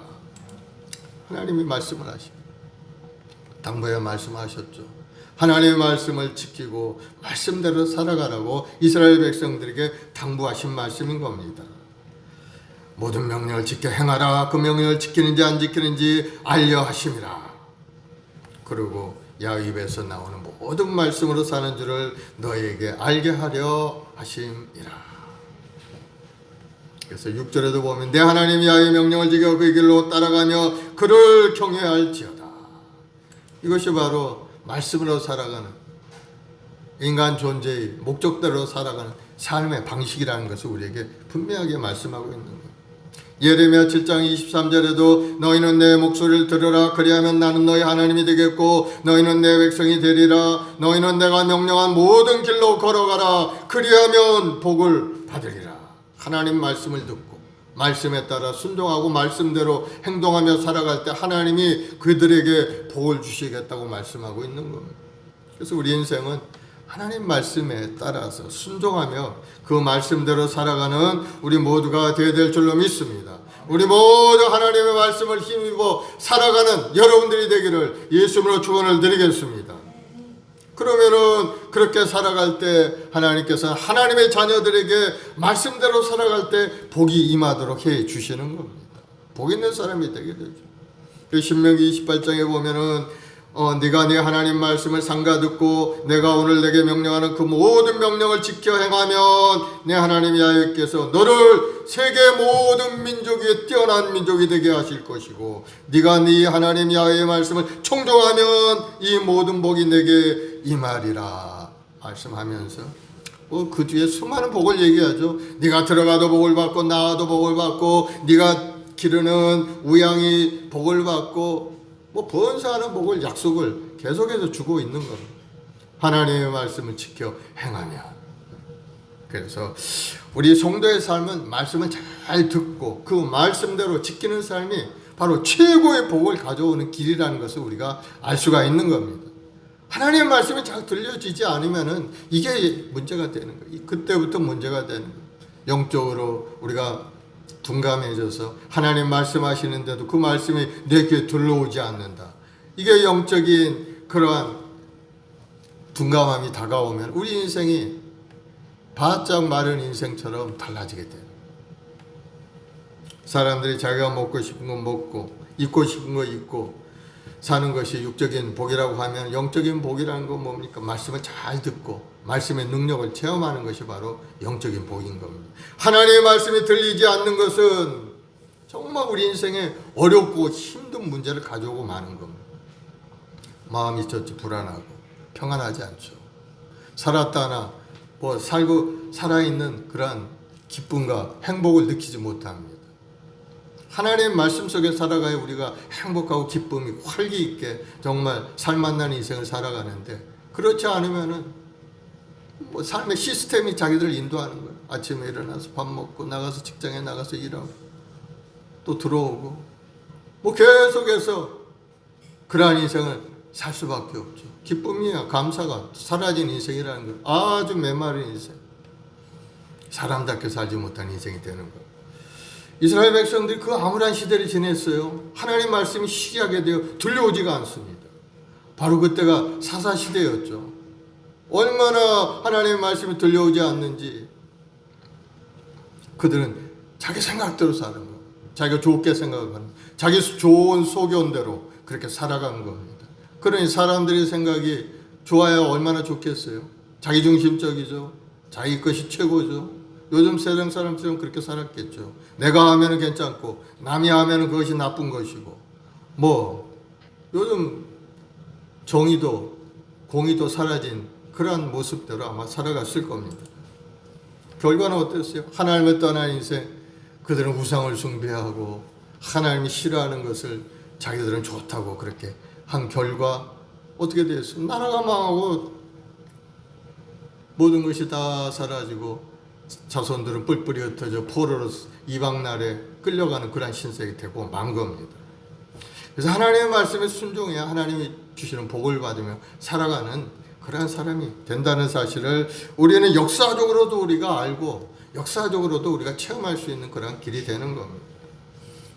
하나님이 말씀을 하십니다. 당부에 말씀하셨죠. 하나님의 말씀을 지키고 말씀대로 살아가라고 이스라엘 백성들에게 당부하신 말씀인 겁니다. 모든 명령을 지켜 행하라. 그 명령을 지키는지 안 지키는지 알려 하심이라. 그리고 야훼 입에서 나오는 모든 말씀으로 사는 줄을 너희에게 알게 하려 하심이라. 그래서 6절에도 보면 내 하나님 야훼의 명령을 지켜 그 길로 따라가며 그를 경외할지어다. 이것이 바로 말씀으로 살아가는 인간 존재의 목적대로 살아가는 삶의 방식이라는 것을 우리에게 분명하게 말씀하고 있는 거예요. 예레미야 7장 23절에도 너희는 내 목소리를 들으라. 그리하면 나는 너희 하나님이 되겠고 너희는 내 백성이 되리라. 너희는 내가 명령한 모든 길로 걸어가라. 그리하면 복을 받으리라. 하나님 말씀을 듣고 말씀에 따라 순종하고 말씀대로 행동하며 살아갈 때 하나님이 그들에게 복을 주시겠다고 말씀하고 있는 겁니다. 그래서 우리 인생은 하나님 말씀에 따라서 순종하며 그 말씀대로 살아가는 우리 모두가 되어야 될 줄로 믿습니다. 우리 모두 하나님의 말씀을 힘입어 살아가는 여러분들이 되기를 예수님으로 축원을 드리겠습니다. 그러면은 그렇게 살아갈 때 하나님께서 하나님의 자녀들에게 말씀대로 살아갈 때 복이 임하도록 해 주시는 겁니다. 복 있는 사람이 되게 되죠. 신명기 28장에 보면은 네가 네 하나님 말씀을 삼가 듣고 내가 오늘 내게 명령하는 그 모든 명령을 지켜 행하면 내 하나님 야훼께서 너를 세계 모든 민족 위에 뛰어난 민족이 되게 하실 것이고 네가 네 하나님 야훼의 말씀을 청종하면 이 모든 복이 내게 임하리라 말씀하면서 그 뒤에 수많은 복을 얘기하죠. 네가 들어가도 복을 받고 나와도 복을 받고 네가 기르는 우양이 복을 받고 번성하는 복을 약속을 계속해서 주고 있는 겁니다. 하나님의 말씀을 지켜 행하면. 그래서 우리 성도의 삶은 말씀을 잘 듣고 그 말씀대로 지키는 삶이 바로 최고의 복을 가져오는 길이라는 것을 우리가 알 수가 있는 겁니다. 하나님의 말씀이 잘 들려지지 않으면은 이게 문제가 되는 거예요. 그때부터 문제가 되는 거예요. 영적으로 우리가 둔감해져서 하나님 말씀하시는데도 그 말씀이 내 귀에 들러오지 않는다. 이게 영적인 그러한 둔감함이 다가오면 우리 인생이 바짝 마른 인생처럼 달라지게 돼요. 사람들이 자기가 먹고 싶은 거 먹고 입고 싶은 거 입고 사는 것이 육적인 복이라고 하면 영적인 복이라는 건 뭡니까? 말씀을 잘 듣고 말씀의 능력을 체험하는 것이 바로 영적인 복인 겁니다. 하나님의 말씀이 들리지 않는 것은 정말 우리 인생에 어렵고 힘든 문제를 가져오고 마는 겁니다. 마음이 젖지 불안하고 평안하지 않죠. 살았다나 살고 살아있는 그러한 기쁨과 행복을 느끼지 못합니다. 하나님의 말씀 속에 살아가야 우리가 행복하고 기쁨이 활기 있게 정말 살맛나는 인생을 살아가는데 그렇지 않으면은 삶의 시스템이 자기들 인도하는 거예요. 아침에 일어나서 밥 먹고 나가서 직장에 나가서 일하고 또 들어오고 계속해서 그러한 인생을 살 수밖에 없죠. 기쁨이야 감사가 사라진 인생이라는 건 아주 메마른 인생, 사람답게 살지 못한 인생이 되는 거예요. 이스라엘 백성들이 그 암울한 시대를 지냈어요. 하나님 말씀이 희귀하게 되어 들려오지가 않습니다. 바로 그때가 사사시대였죠. 얼마나 하나님의 말씀이 들려오지 않는지 그들은 자기 생각대로 사는 거, 자기가 좋게 생각하는, 자기 좋은 소견대로 그렇게 살아간 겁니다. 그러니 사람들의 생각이 좋아야 얼마나 좋겠어요. 자기중심적이죠. 자기 것이 최고죠. 요즘 세상 사람처럼 그렇게 살았겠죠. 내가 하면 괜찮고 남이 하면 그것이 나쁜 것이고, 뭐 요즘 정의도 공의도 사라진 그러한 모습대로 아마 살아갔을 겁니다. 결과는 어땠어요? 하나님을 떠난 인생, 그들은 우상을 숭배하고 하나님이 싫어하는 것을 자기들은 좋다고 그렇게 한 결과 어떻게 됐어요? 나라가 망하고 모든 것이 다 사라지고 자손들은 뿔뿔이 흩어져 포로로 이방 나라에 끌려가는 그런 신세가 되고 만 겁니다. 그래서 하나님의 말씀에 순종해야 하나님이 주시는 복을 받으며 살아가는 그러한 사람이 된다는 사실을 우리는 역사적으로도 우리가 알고 역사적으로도 우리가 체험할 수 있는 그런 길이 되는 겁니다.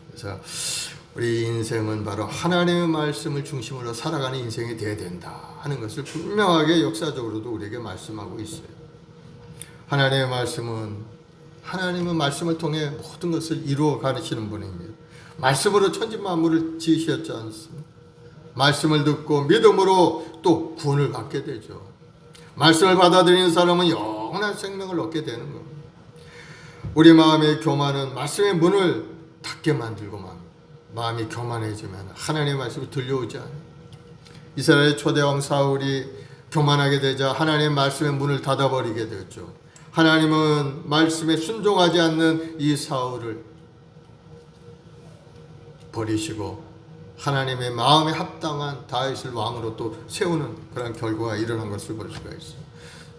그래서 우리 인생은 바로 하나님의 말씀을 중심으로 살아가는 인생이 되어야 된다 하는 것을 분명하게 역사적으로도 우리에게 말씀하고 있어요. 하나님의 말씀을 통해 모든 것을 이루어 가르치는 분입니다. 말씀으로 천지만물을 지으셨지 않습니까? 말씀을 듣고 믿음으로 또 구원을 받게 되죠. 말씀을 받아들이는 사람은 영원한 생명을 얻게 되는 겁니다. 우리 마음의 교만은 말씀의 문을 닫게 만들고 마음이 교만해지면 하나님의 말씀이 들려오지 않아요. 이스라엘의 초대왕 사울이 교만하게 되자 하나님의 말씀의 문을 닫아버리게 되었죠. 하나님은 말씀에 순종하지 않는 이 사울을 버리시고 하나님의 마음에 합당한 다윗을 왕으로 또 세우는 그런 결과가 일어난 것을 볼 수가 있어요.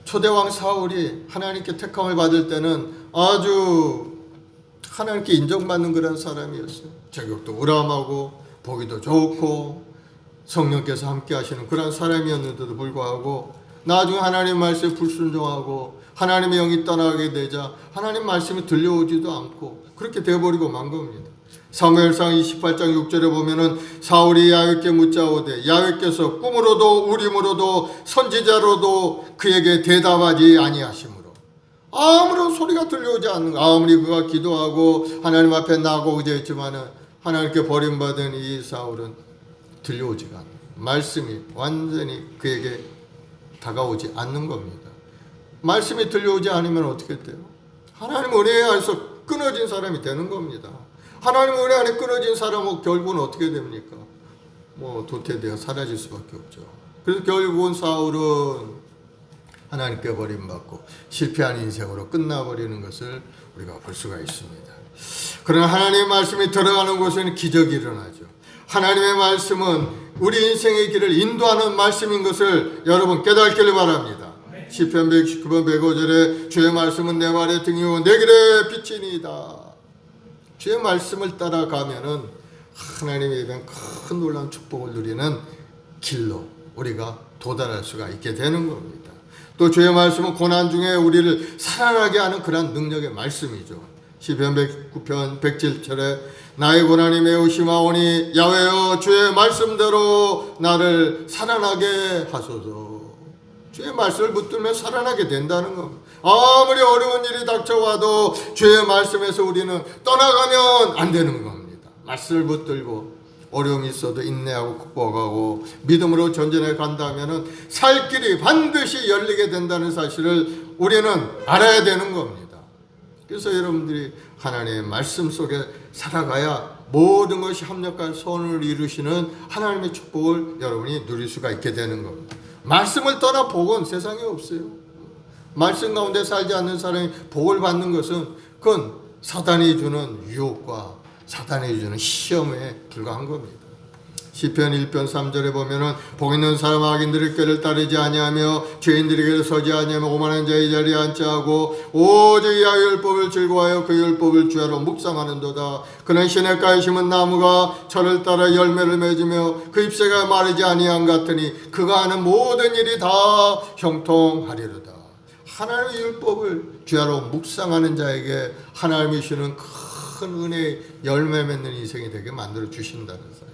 초대왕 사울이 하나님께 택함을 받을 때는 아주 하나님께 인정받는 그런 사람이었어요. 저격도 우람하고 보기도 좋고 성령께서 함께 하시는 그런 사람이었는데도 불구하고 나중에 하나님 말씀에 불순종하고 하나님의 영이 떠나게 되자 하나님 말씀이 들려오지도 않고 그렇게 되어버리고 만 겁니다. 사무엘상 28장 6절에 보면은 사울이 야훼께 묻자오되 야훼께서 꿈으로도 우림으로도 선지자로도 그에게 대답하지 아니하시므로 아무런 소리가 들려오지 않는 거. 아무리 그가 기도하고 하나님 앞에 나고 의지했지만은 하나님께 버림받은 이 사울은 들려오지가 않아요. 말씀이 완전히 그에게 다가오지 않는 겁니다. 말씀이 들려오지 않으면 어떻게 돼요? 하나님 은혜 안에서 끊어진 사람이 되는 겁니다. 하나님 은혜 안에 끊어진 사람은 결국은 어떻게 됩니까? 도태되어 사라질 수밖에 없죠. 그래서 결국은 사울은 하나님께 버림받고 실패한 인생으로 끝나버리는 것을 우리가 볼 수가 있습니다. 그러나 하나님의 말씀이 들어가는 곳에는 기적이 일어나죠. 하나님의 말씀은 우리 인생의 길을 인도하는 말씀인 것을 여러분 깨닫기를 바랍니다. 시편 119편 105절에 주의 말씀은 내 발의 등이요 내 길의 빛이니이다. 주의 말씀을 따라가면은 하나님의 입엔 큰 놀라운 축복을 누리는 길로 우리가 도달할 수가 있게 되는 겁니다. 또 주의 말씀은 고난 중에 우리를 살아나게 하는 그런 능력의 말씀이죠. 시편 109편 107절에 나의 고난이 매우 심하오니 야훼여 주의 말씀대로 나를 살아나게 하소서. 주의 말씀을 붙들면 살아나게 된다는 겁니다. 아무리 어려운 일이 닥쳐와도 주의 말씀에서 우리는 떠나가면 안 되는 겁니다. 말씀을 붙들고 어려움이 있어도 인내하고 극복하고 믿음으로 전진해 간다면 살 길이 반드시 열리게 된다는 사실을 우리는 알아야 되는 겁니다. 그래서 여러분들이 하나님의 말씀 속에 살아가야 모든 것이 합력한 선을 이루시는 하나님의 축복을 여러분이 누릴 수가 있게 되는 겁니다. 말씀을 떠나 복은 세상에 없어요. 말씀 가운데 살지 않는 사람이 복을 받는 것은 그건 사단이 주는 유혹과 사단이 주는 시험에 불과한 겁니다. 시편 1편 3절에 보면은 복 있는 사람 악인들의 꾀를 따르지 아니하며 죄인들의 꾀를 서지 아니하며 오만한 자의 자리에 앉지 하고 오직 야훼의 율법을 즐거워하여 그 율법을 주야로 묵상하는도다. 그는 시냇가에 심은 나무가 철을 따라 열매를 맺으며 그 잎새가 마르지 아니함 같으니 그가 하는 모든 일이 다 형통하리로다. 하나님의 율법을 주야로 묵상하는 자에게 하나님이 주시는 큰 은혜의 열매 맺는 인생이 되게 만들어 주신다는 사실.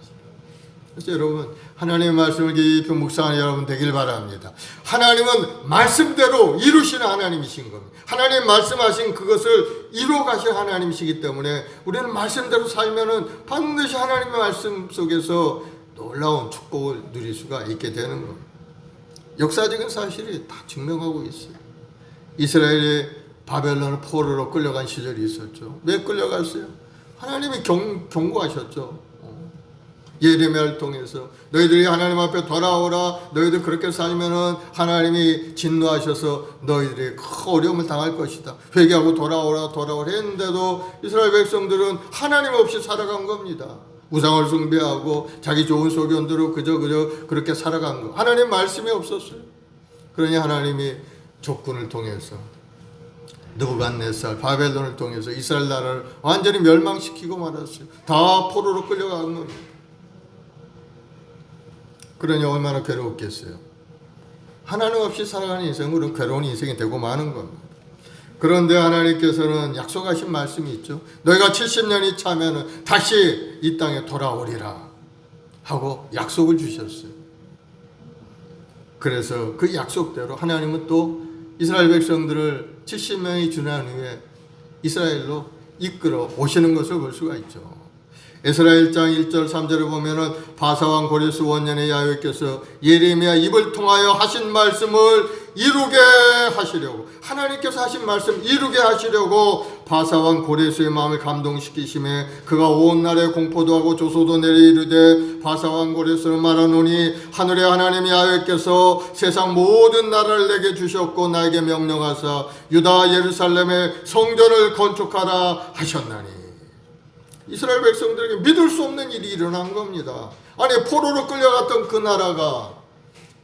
그래서 여러분 하나님의 말씀을 깊이 묵상하는 여러분 되길 바랍니다. 하나님은 말씀대로 이루시는 하나님이신 겁니다. 하나님 말씀하신 그것을 이루어 가실 하나님이시기 때문에 우리는 말씀대로 살면은 반드시 하나님의 말씀 속에서 놀라운 축복을 누릴 수가 있게 되는 겁니다. 역사적인 사실이 다 증명하고 있어요. 이스라엘이 바벨론 포로로 끌려간 시절이 있었죠. 왜 끌려갔어요? 하나님이 경고하셨죠. 예레미야를 통해서 너희들이 하나님 앞에 돌아오라. 너희들 그렇게 살면은 하나님이 진노하셔서 너희들이 큰 어려움을 당할 것이다. 회개하고 돌아오라 했는데도 이스라엘 백성들은 하나님 없이 살아간 겁니다. 우상을 숭배하고 자기 좋은 소견대로 그저 그렇게 살아간 거. 하나님 말씀이 없었어요. 그러니 하나님이 적군을 통해서 느부갓네살 바벨론을 통해서 이스라엘 나라를 완전히 멸망시키고 말았어요. 다 포로로 끌려간 겁니다. 그러니 얼마나 괴로웠겠어요. 하나님 없이 살아가는 인생은 그런 괴로운 인생이 되고 마는 겁니다. 그런데 하나님께서는 약속하신 말씀이 있죠. 너희가 70년이 차면은 다시 이 땅에 돌아오리라 하고 약속을 주셨어요. 그래서 그 약속대로 하나님은 또 이스라엘 백성들을 70년이 지난 후에 이스라엘로 이끌어 오시는 것을 볼 수가 있죠. 에스라 1장 1절 3절에 보면은 바사왕 고레스 원년에 야훼께서 예레미야 입을 통하여 하신 말씀을 이루게 하시려고, 하나님께서 하신 말씀 이루게 하시려고 바사왕 고레스의 마음을 감동시키심에 그가 온 나라에 공포도 하고 조소도 내리 이르되 바사왕 고레스는 말하노니 하늘의 하나님 야훼께서 세상 모든 나라를 내게 주셨고 나에게 명령하사 유다 예루살렘의 성전을 건축하라 하셨나니. 이스라엘 백성들에게 믿을 수 없는 일이 일어난 겁니다. 아니 포로로 끌려갔던 그 나라가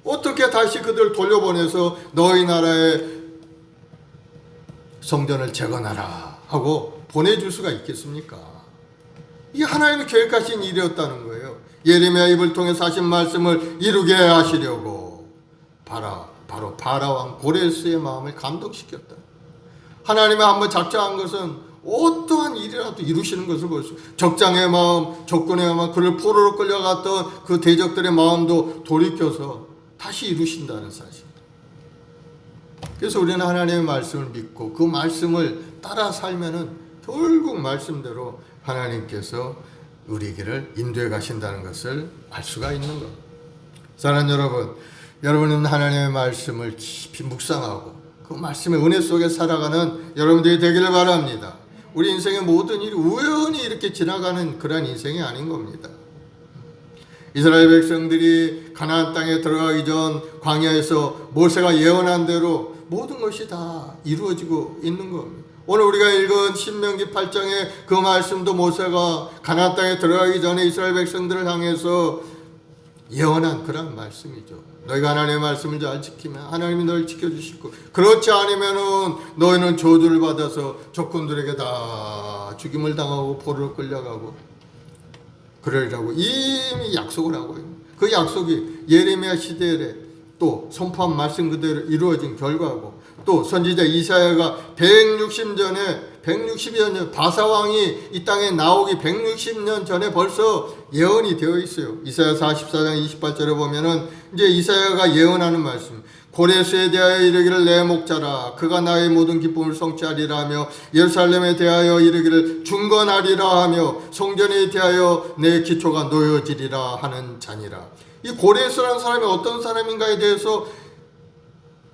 어떻게 다시 그들 돌려보내서 너희 나라의 성전을 재건하라 하고 보내줄 수가 있겠습니까? 이게 하나님이 계획하신 일이었다는 거예요. 예레미야 입을 통해서 하신 말씀을 이루게 하시려고 바로 바라왕 고레스의 마음을 감동시켰다. 하나님이 한번 작정한 것은 어떠한 일이라도 이루시는 것을 볼 수 있어요. 적장의 마음, 적군의 마음, 그를 포로로 끌려갔던 그 대적들의 마음도 돌이켜서 다시 이루신다는 사실. 그래서 우리는 하나님의 말씀을 믿고 그 말씀을 따라 살면은 결국 말씀대로 하나님께서 우리 길을 인도해 가신다는 것을 알 수가 있는 것. 사랑하는 여러분, 여러분은 하나님의 말씀을 깊이 묵상하고 그 말씀의 은혜 속에 살아가는 여러분들이 되기를 바랍니다. 우리 인생의 모든 일이 우연히 이렇게 지나가는 그런 인생이 아닌 겁니다. 이스라엘 백성들이 가나안 땅에 들어가기 전 광야에서 모세가 예언한 대로 모든 것이 다 이루어지고 있는 겁니다. 오늘 우리가 읽은 신명기 8장의 그 말씀도 모세가 가나안 땅에 들어가기 전에 이스라엘 백성들을 향해서 예언한 그런 말씀이죠. 너희가 하나님의 말씀을 잘 지키면 하나님이 너를 지켜주실 것. 그렇지 않으면은 너희는 저주를 받아서 적군들에게 다 죽임을 당하고 포로로 끌려가고 그러리라고 이미 약속을 하고 있는. 그 약속이 예레미야 시대에 또 선포한 말씀 그대로 이루어진 결과고, 또 선지자 이사야가 160년 전에 바사왕이 이 땅에 나오기 160년 전에 벌써 예언이 되어 있어요. 이사야 44장 28절에 보면은 이제 이사야가 예언하는 말씀. 고레스에 대하여 이르기를 내 목자라 그가 나의 모든 기쁨을 성취하리라 하며 예루살렘에 대하여 이르기를 중건하리라 하며 성전에 대하여 내 기초가 놓여지리라 하는 자니라. 이 고레스라는 사람이 어떤 사람인가에 대해서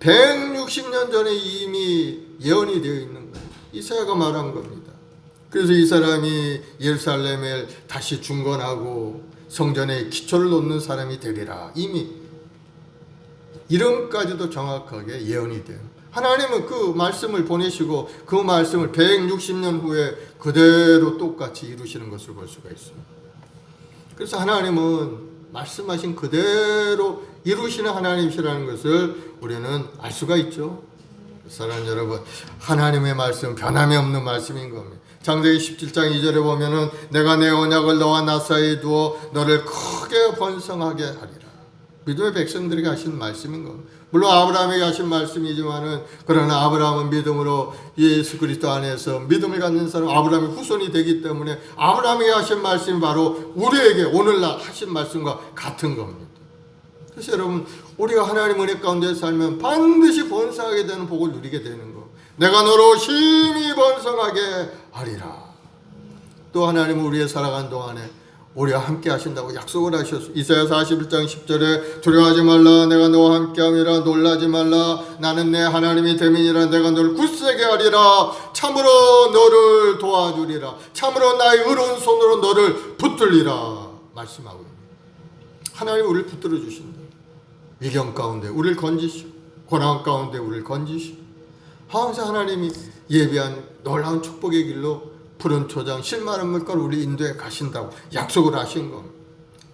160년 전에 이미 예언이 되어 있는 거예요. 이사야가 말한 겁니다. 그래서 이 사람이 예루살렘을 다시 중건하고 성전에 기초를 놓는 사람이 되리라. 이미 이름까지도 정확하게 예언이 돼요. 하나님은 그 말씀을 보내시고 그 말씀을 160년 후에 그대로 똑같이 이루시는 것을 볼 수가 있습니다. 그래서 하나님은 말씀하신 그대로 이루시는 하나님이시라는 것을 우리는 알 수가 있죠. 사랑하는 여러분, 하나님의 말씀은 변함이 없는 말씀인 겁니다. 창세기 17장 2절에 보면은 내가 내 언약을 너와 나 사이에 두어 너를 크게 번성하게 하리라. 믿음의 백성들에게 하신 말씀인 겁니다. 물론 아브라함에게 하신 말씀이지만은 그러나 아브라함은 믿음으로 예수 그리스도 안에서 믿음을 갖는 사람 아브라함의 후손이 되기 때문에 아브라함에게 하신 말씀이 바로 우리에게 오늘날 하신 말씀과 같은 겁니다. 그래서 여러분 우리가 하나님 은혜 가운데 살면 반드시 번성하게 되는 복을 누리게 되는 거. 내가 너로 심히 번성하게 하리라. 또 하나님은 우리의 살아간 동안에 우리와 함께 하신다고 약속을 하셨어요. 이사야 41장 10절에 두려워하지 말라 내가 너와 함께함이라 놀라지 말라 나는 내 하나님이 됨이니라 내가 너를 굳세게 하리라 참으로 너를 도와주리라 참으로 나의 의로운 손으로 너를 붙들리라 말씀하고 있습니다. 하나님이 우리를 붙들어 주신다. 위경 가운데 우리를 건지시고 고난 가운데 우리를 건지시고 항상 하나님이 예비한 놀라운 축복의 길로 푸른 초장 실마른 물가로 우리 인도에 가신다고 약속을 하신 겁니다.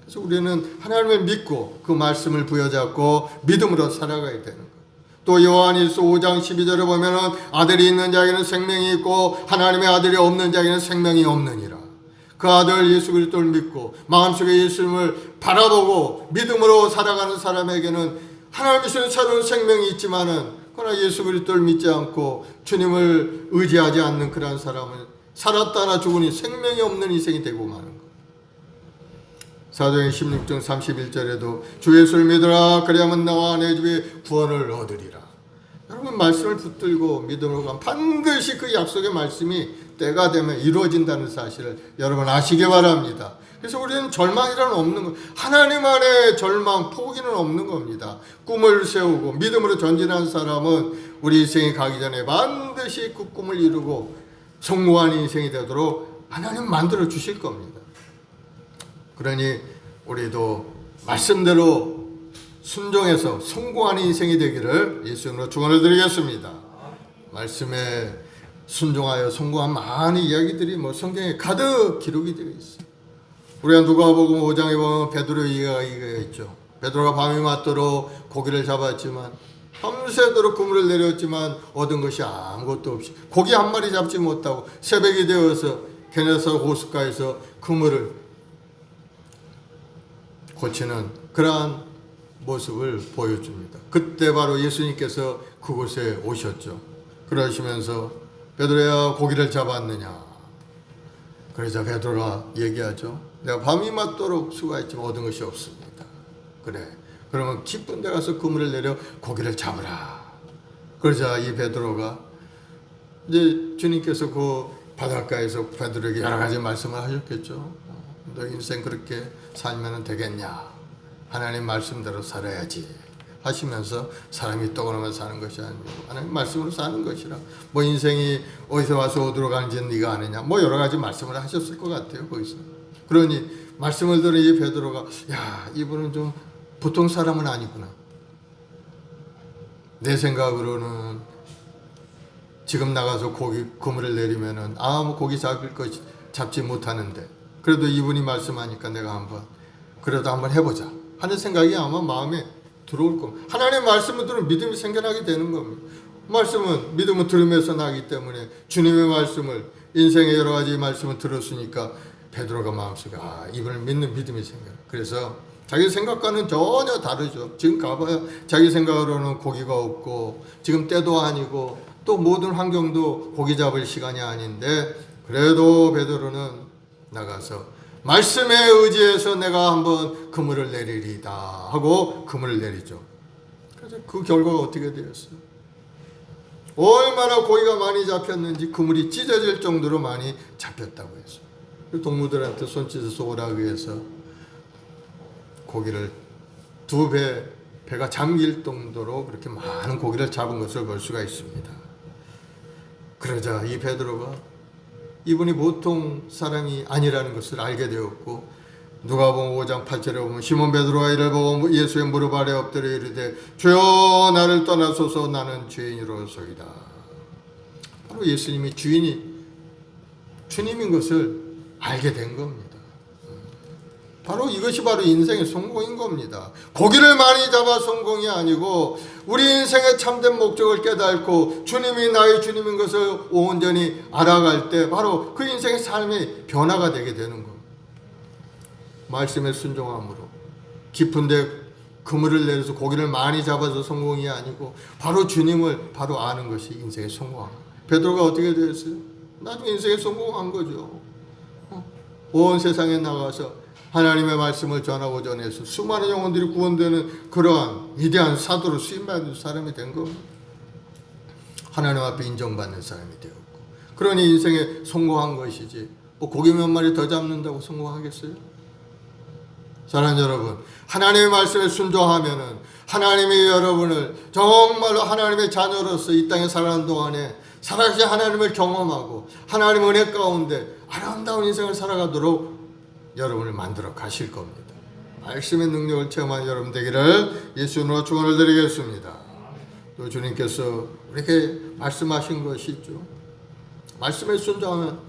그래서 우리는 하나님을 믿고 그 말씀을 부여잡고 믿음으로 살아가야 되는 거예요. 또 요한일서 5장 12절에 보면은 아들이 있는 자에게는 생명이 있고 하나님의 아들이 없는 자에게는 생명이 없느니라. 그 아들 예수 그리스도를 믿고 마음속에 예수님을 바라보고 믿음으로 살아가는 사람에게는 하나님이 주신 새로운 생명이 있지만은 그러나 예수 그리스도를 믿지 않고 주님을 의지하지 않는 그런 사람은 살았다나 죽으니 생명이 없는 인생이 되고 마는 것. 사도행 16장 31절에도 주 예수를 믿으라 그리하면 나와 내 집에 구원을 얻으리라. 여러분 말씀을 붙들고 믿음으로 가면 반드시 그 약속의 말씀이 때가 되면 이루어진다는 사실을 여러분 아시기 바랍니다. 그래서 우리는 절망이란 없는 것, 하나님 안에 절망, 포기는 없는 겁니다. 꿈을 세우고 믿음으로 전진한 사람은 우리 인생이 가기 전에 반드시 그 꿈을 이루고 성공한 인생이 되도록 하나님 만들어 주실 겁니다. 그러니 우리도 말씀대로 순종해서 성공한 인생이 되기를 예수님으로 축원을 드리겠습니다. 말씀에 순종하여 성공한 많은 이야기들이 성경에 가득 기록이 되어 있어요. 우리가 누가복음 5장에 보면 베드로 이야기가 있죠. 베드로가 밤이 맞도록 고기를 잡았지만 밤새도록 그물을 내렸지만 얻은 것이 아무것도 없이 고기 한 마리 잡지 못하고 새벽이 되어서 게네사렛 호숫가에서 그물을 고치는 그러한 모습을 보여줍니다. 그때 바로 예수님께서 그곳에 오셨죠. 그러시면서 베드로야 고기를 잡았느냐. 그래서 베드로가 얘기하죠. 내가 밤이 맞도록 수고했지만 얻은 것이 없습니다. 그래. 그러면 깊은 데 가서 그물을 내려 고기를 잡으라. 그러자 이 베드로가 이제 주님께서 그 바닷가에서 베드로에게 여러 가지 말씀을 하셨겠죠. 너 인생 그렇게 살면 되겠냐. 하나님 말씀대로 살아야지 하시면서 사람이 떠오르면 사는 것이 아니고 하나님 말씀으로 사는 것이라. 인생이 어디서 와서 어디로 가는지는 네가 아느냐. 여러 가지 말씀을 하셨을 것 같아요. 거기서. 그러니 말씀을 들은 이 베드로가 야 이분은 좀 보통 사람은 아니구나. 내 생각으로는 지금 나가서 그물을 내리면은 고기 잡지 못하는데 그래도 이분이 말씀하니까 내가 그래도 한번 해보자 하는 생각이 아마 마음에 들어올 겁니다. 하나님의 말씀을 들으면 믿음이 생겨나게 되는 겁니다. 말씀은 믿음을 들으면서 나기 때문에 주님의 말씀을 인생의 여러 가지 말씀을 들었으니까 베드로가 마음속에 이분을 믿는 믿음이 생겨요. 그래서 자기 생각과는 전혀 다르죠. 지금 가봐야 자기 생각으로는 고기가 없고 지금 때도 아니고 또 모든 환경도 고기 잡을 시간이 아닌데 그래도 베드로는 나가서 말씀에 의지해서 내가 한번 그물을 내리리다 하고 그물을 내리죠. 그래서 그 결과가 어떻게 되었어요? 얼마나 고기가 많이 잡혔는지 그물이 찢어질 정도로 많이 잡혔다고 했어요. 동무들한테 손짓에서 오라고 해서 고기를 2배 배가 잠길 정도로 그렇게 많은 고기를 잡은 것을 볼 수가 있습니다. 그러자 이 베드로가 이분이 보통 사람이 아니라는 것을 알게 되었고 누가복음 5장 8절에 보면 시몬 베드로가 이를 보고 예수의 무릎 아래 엎드려 이르되 주여 나를 떠나소서 나는 죄인이로소이다. 바로 예수님이 주님인 것을 알게 된 겁니다. 바로 이것이 바로 인생의 성공인 겁니다. 고기를 많이 잡아 성공이 아니고 우리 인생의 참된 목적을 깨닫고 주님이 나의 주님인 것을 온전히 알아갈 때 바로 그 인생의 삶의 변화가 되게 되는 겁니다. 말씀에 순종함으로 깊은 데 그물을 내려서 고기를 많이 잡아서 성공이 아니고 바로 주님을 바로 아는 것이 인생의 성공한 거예요. 베드로가 어떻게 되었어요? 나중에 인생에 성공한 거죠. 온 세상에 나가서 하나님의 말씀을 전하고 전해서 수많은 영혼들이 구원되는 그러한 위대한 사도로 쓰임받는 사람이 된 겁니다. 하나님 앞에 인정받는 사람이 되었고, 그러니 인생에 성공한 것이지 뭐 고기 몇 마리 더 잡는다고 성공하겠어요? 사랑하는 여러분, 하나님의 말씀에 순종하면은 하나님이 여러분을 정말로 하나님의 자녀로서 이 땅에 살아가는 동안에 살아가신 하나님을 경험하고 하나님 은혜 가운데 아름다운 인생을 살아가도록 여러분을 만들어 가실 겁니다. 말씀의 능력을 체험한 여러분 되기를 예수님으로 축원을 드리겠습니다. 또 주님께서 우리에게 말씀하신 것이 있죠. 말씀에 순종하면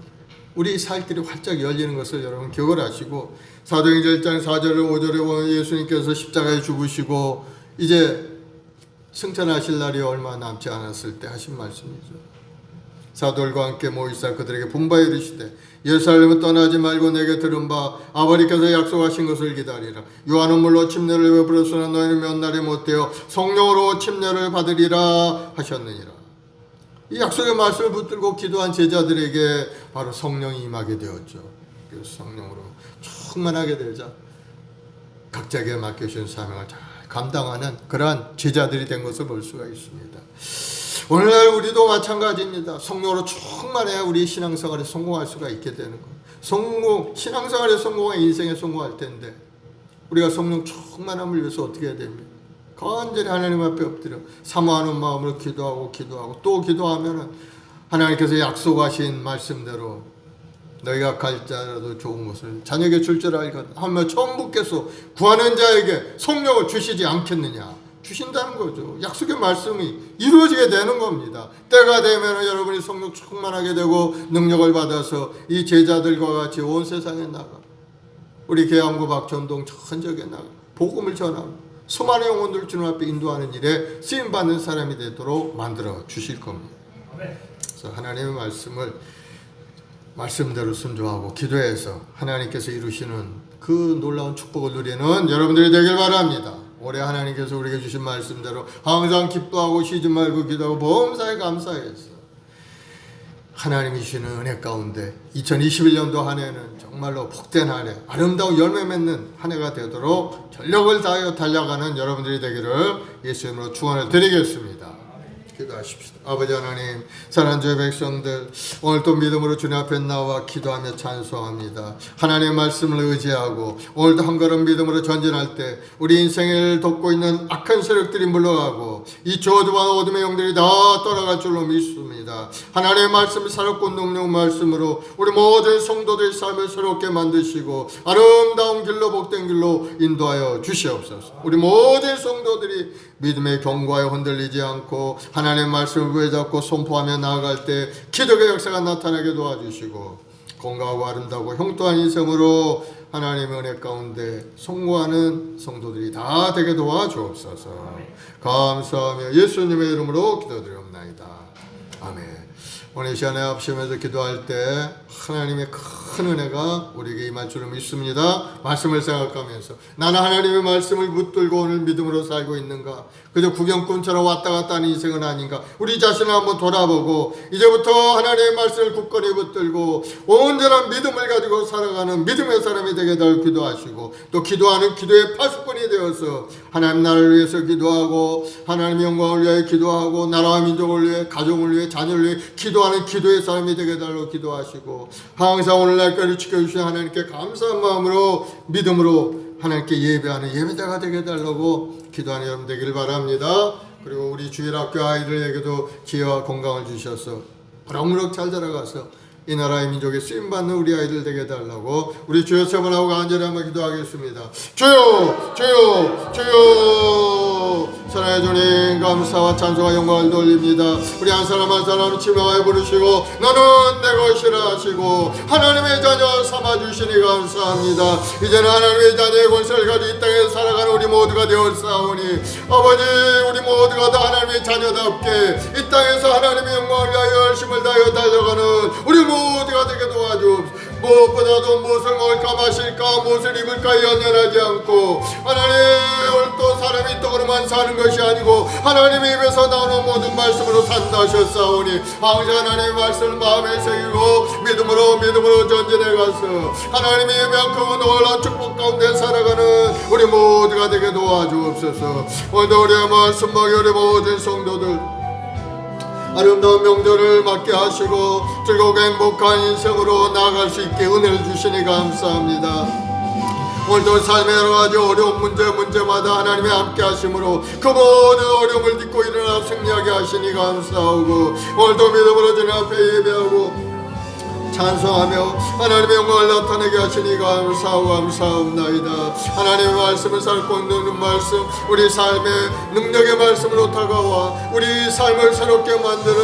우리 살 길이 활짝 열리는 것을 여러분 기억을 하시고, 사도행전 1장 4절에 5절에 보면 예수님께서 십자가에 죽으시고 이제 승천하실 날이 얼마 남지 않았을 때 하신 말씀이죠. 사도들과 함께 모이사 그들에게 분바에 이르시되 예루살렘을 떠나지 말고 내게 들은 바 아버지께서 약속하신 것을 기다리라. 요한은 물로 침례를 베풀었으나 너희는 몇 날이 못되어 성령으로 침례를 받으리라 하셨느니라. 이 약속의 말씀을 붙들고 기도한 제자들에게 바로 성령이 임하게 되었죠. 그래서 성령으로 충만하게 되자 각자에게 맡겨주신 사명을 잘 감당하는 그러한 제자들이 된 것을 볼 수가 있습니다. 오늘날 우리도 마찬가지입니다. 성령으로 충만해야 우리 신앙생활에 성공할 수가 있게 되는 거예요. 신앙생활에 성공해 인생에 성공할 텐데 우리가 성령 충만함을 위해서 어떻게 해야 됩니까? 간절히 하나님 앞에 엎드려 사모하는 마음으로 기도하고 또 기도하면은 하나님께서 약속하신 말씀대로 너희가 갈지라도 좋은 것을 자녀에게 줄 줄 알거든 하며 천부께서 구하는 자에게 성령을 주시지 않겠느냐? 주신다는 거죠. 약속의 말씀이 이루어지게 되는 겁니다. 때가 되면 여러분이 성령 충만하게 되고 능력을 받아서 이 제자들과 같이 온 세상에 나가 우리 계양구 박전동 전적에 나가 복음을 전하고 수많은 영혼들 주님 앞에 인도하는 일에 쓰임받는 사람이 되도록 만들어 주실 겁니다. 그래서 하나님의 말씀대로 순종하고 기도해서 하나님께서 이루시는 그 놀라운 축복을 누리는 여러분들이 되길 바랍니다. 올해 하나님께서 우리에게 주신 말씀대로 항상 기뻐하고 쉬지 말고 기도하고 범사에 감사해서 하나님이 주시는 은혜 가운데 2021년도 한 해는 정말로 복된 한 해, 아름다운 열매 맺는 한 해가 되도록 전력을 다하여 달려가는 여러분들이 되기를 예수님으로 축원을 드리겠습니다. 기도하십시다. 아버지 하나님, 사랑하는 주의 백성들, 오늘 또 믿음으로 주님 앞에 나와 기도하며 찬송합니다. 하나님의 말씀을 의지하고 오늘도 한 걸음 믿음으로 전진할 때 우리 인생을 돕고 있는 악한 세력들이 물러가고 이 저주와 어둠의 영들이 다 떠나갈 줄로 믿습니다. 하나님의 말씀을 살았고 능력 말씀으로 우리 모든 성도들의 삶을 새롭게 만드시고 아름다운 길로 복된 길로 인도하여 주시옵소서. 우리 모든 성도들이 믿음의 경과에 흔들리지 않고 하나님의 말씀을 붙잡고 선포하며 나아갈 때 기적의 역사가 나타나게 도와주시고 건강하고 아름다우고 형통한 인생으로 하나님의 은혜 가운데 성공하는 성도들이 다 되게 도와주옵소서. 감사하며 예수님의 이름으로 기도드리옵나이다. 아멘. 오늘 시간에 합심해서 기도할 때 하나님의 큰 은혜가 우리에게 임할 줄을 믿습니다. 말씀을 생각하면서 나는 하나님의 말씀을 붙들고 오늘 믿음으로 살고 있는가? 그저 구경꾼처럼 왔다 갔다 하는 인생은 아닌가? 우리 자신을 한번 돌아보고 이제부터 하나님의 말씀을 굳건히 붙들고 온전한 믿음을 가지고 살아가는 믿음의 사람이 되게 달 기도하시고 또 기도하는 기도의 파수꾼이 되어서 하나님 나라를 위해서 기도하고 하나님의 영광을 위하여 기도하고 나라와 민족을 위해 가정을 위해 자녀를 위해 기도하는 기도의 사람이 되게 달라고 기도하시고 항상 오늘날까지 지켜주신 하나님께 감사한 마음으로 믿음으로 하나님께 예배하는 예배자가 되게 달라고 기도하는 여러분 되길 바랍니다. 그리고 우리 주일학교 아이들에게도 지혜와 건강을 주셔서 무럭무럭 잘 자라가서 이 나라의 민족에 쓰임받는 우리 아이들 되게 달라고 우리 주여 세 번 하고 간절히 한번 기도하겠습니다. 주여 주여 주여. 사랑의 주님 감사와 찬송과 영광을 돌립니다. 우리 한 사람 한 사람 지명하여 부르시고 너는 내 것이라 하시고 하나님의 자녀 삼아주시니 감사합니다. 이제는 하나님의 자녀의 권세를 가지고 이 땅에 살아가는 우리 모두가 되었사오니 아버지 우리 모두가 다 하나님의 자녀답게 이 땅에서 하나님의 영광을 위하여 열심을 다하여 달려가는 우리 모두가 되게 도와주옵소서. 무엇보다도 무엇을 먹을까 마실까 무엇을 입을까 연연하지 않고 하나님 오늘 또 사람이 떡으로만 사는 것이 아니고 하나님의 입에서 나오는 모든 말씀으로 산다 하셨사오니 항상 하나님의 말씀을 마음에 새기고 믿음으로 전진해 가서 하나님의 예배하고 놀라운 축복 가운데 살아가는 우리 모두가 되게 도와주옵소서. 오늘도 우리의 말씀 먹이 우리 모든 성도들 아름다운 명절을 맞게 하시고 즐겁고 행복한 인생으로 나아갈 수 있게 은혜를 주시니 감사합니다. 오늘도 삶의 여러 가지 어려운 문제마다 하나님의 함께 하심으로 그 모든 어려움을 딛고 일어나 승리하게 하시니 감사하고 오늘도 믿음으로 주님 앞에 예배하고 찬송하며 하나님의 영광을 나타내게 하시니 감사하옵나이다. 하나님의 말씀을 살고 있는 말씀, 우리 삶의 능력의 말씀으로 다가와 우리 삶을 새롭게 만드는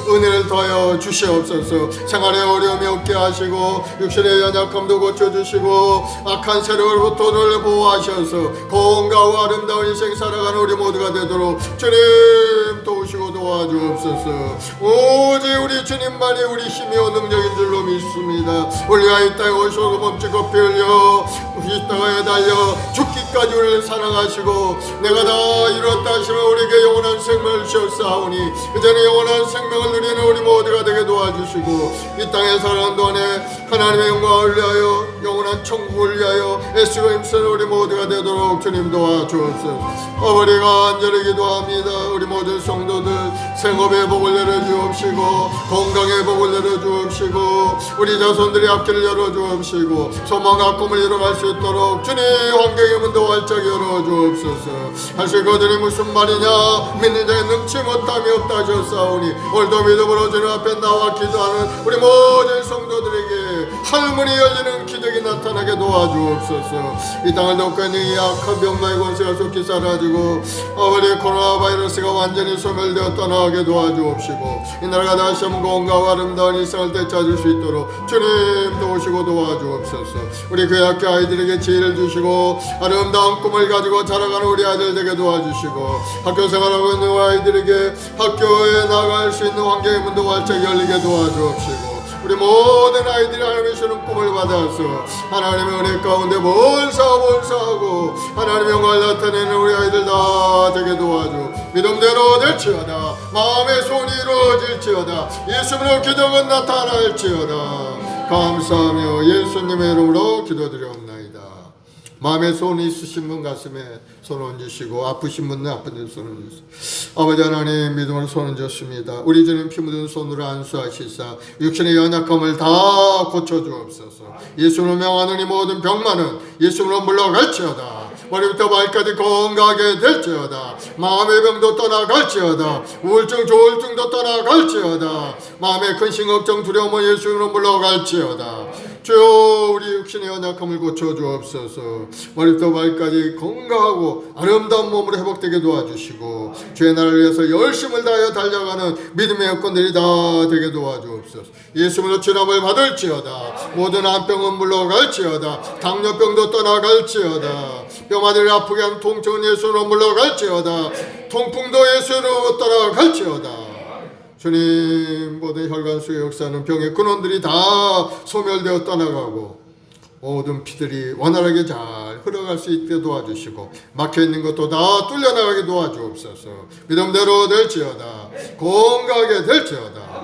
은혜를 더하여 주시옵소서. 생활의 어려움이 없게 하시고 육신의 연약함도 고쳐주시고 악한 세력으로부터 오늘 보호하셔서 건강하고 아름다운 인생 살아가는 우리 모두가 되도록 주님 도우시고 도와주옵소서. 오직 우리 주님만이 우리 힘이요 능력인 줄로 믿습니다. 우리가 이 땅에 오셔서 몸짓고 피 흘려 이 땅에 달려 죽기까지 우리를 사랑하시고 내가 다 이뤘다 하시면 우리에게 영원한 생명을 주셨사오니 이제는 영원한 생명을 누리는 우리 모두가 되게 도와주시고 이 땅에 살아가는 동안에 하나님의 영광을 위하여 영원한 천국을 위하여 애쓰고 힘쓰는 우리 모두가 되도록 주님 도와주옵소서. 아버지가 간절히 기도합니다. 우리 모든 성도들 생업의 복을 내려주옵시고 건강의 복을 내려주옵시고 우리 자손들의 앞길을 열어주옵시고 소망과 꿈을 이뤄갈 수 있도록 주님 환경의 문도 활짝 열어주옵소서. 하실 것들이 무슨 말이냐 믿는 자에 능치 못함이 없다 하셨사오니 오늘도 믿음으로 주님 앞에 나와 기도하는 우리 모든 성도들에게 하늘문이 열리는 기적이 나타나게 도와주옵소서. 이 땅을 덮고 있는 이 악한 병마의 권세가 속히 사라지고 아버지 코로나 바이러스가 완전히 소멸되어 떠나게 도와주옵시고 이 나라가 다시 한번 건강하고 아름다운 일상을 되찾을 수 있도록 주님 도우시고 도와주옵소서. 우리 교회 학교 아이들에게 지혜를 주시고 아름다운 꿈을 가지고 자라가는 우리 아이들 되게 도와주시고 학교 생활하고 있는 아이들에게 학교에 나갈 수 있는 환경의 문도 활짝 열리게 도와주옵시고 우리 모든 아이들이 하나님의 주는 꿈을 받아서 하나님의 은혜 가운데 몰사하고 하나님의 영광을 나타내는 우리 아이들 다 되게 도와줘 믿음대로 될지어다. 마음의 소원이 이루어질지어다. 예수님으로 기적은 나타날지어다. 감사하며 예수님의 이름으로 기도드리옵나이다. 마음의 소원이 있으신 분 가슴에 손 얹으시고 아프신 분은 아픈 데 손 얹으시고 아버지 하나님 믿음으로 손 얹었습니다. 우리 주님 피 묻은 손으로 안수하시사 육신의 연약함을 다 고쳐주옵소서. 예수로 명하는 이 모든 병만은 예수로 물러갈지어다. 머리부터 발까지 건강하게 될지어다. 마음의 병도 떠나갈지어다. 우울증 조울증도 떠나갈지어다. 마음의 근심 걱정 두려움은 예수로 물러갈지어다. 주여 우리 육신의 연약함을 고쳐주옵소서. 머리부터 발까지 건강하고 아름다운 몸으로 회복되게 도와주시고 주의 나라를 위해서 열심을 다하여 달려가는 믿음의 여건들이 다 되게 도와주옵소서. 예수님으로 치료를 받을지어다. 모든 암병은 물러갈지어다. 당뇨병도 떠나갈지어다. 뼈마디를 아프게 하는 통증은 예수로 물러갈지어다. 통풍도 예수로 떠나갈지어다. 주님 모든 혈관수의 역사는 병의 근원들이 다 소멸되어 떠나가고 모든 피들이 원활하게 잘 흘러갈 수 있게 도와주시고 막혀있는 것도 다 뚫려나가게 도와주옵소서. 믿음대로 될지어다. 건강하게 될지어다.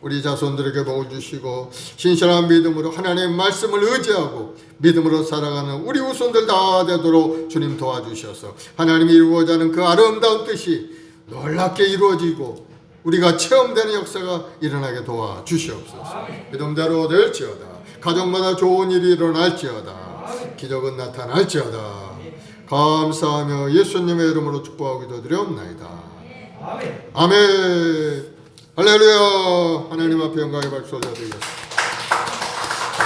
우리 자손들에게 복을 주시고 신실한 믿음으로 하나님의 말씀을 의지하고 믿음으로 살아가는 우리 후손들 다 되도록 주님 도와주셔서 하나님이 이루고자 하는 그 아름다운 뜻이 놀랍게 이루어지고 우리가 체험되는 역사가 일어나게 도와주시옵소서. 믿음대로 될지어다. 가정마다 좋은 일이 일어날지어다. 기적은 나타날지어다. 감사하며 예수님의 이름으로 축복하고 기도드리옵나이다. 아멘. 할렐루야. 하나님 앞에 영광의 박수 올려드리겠습니다.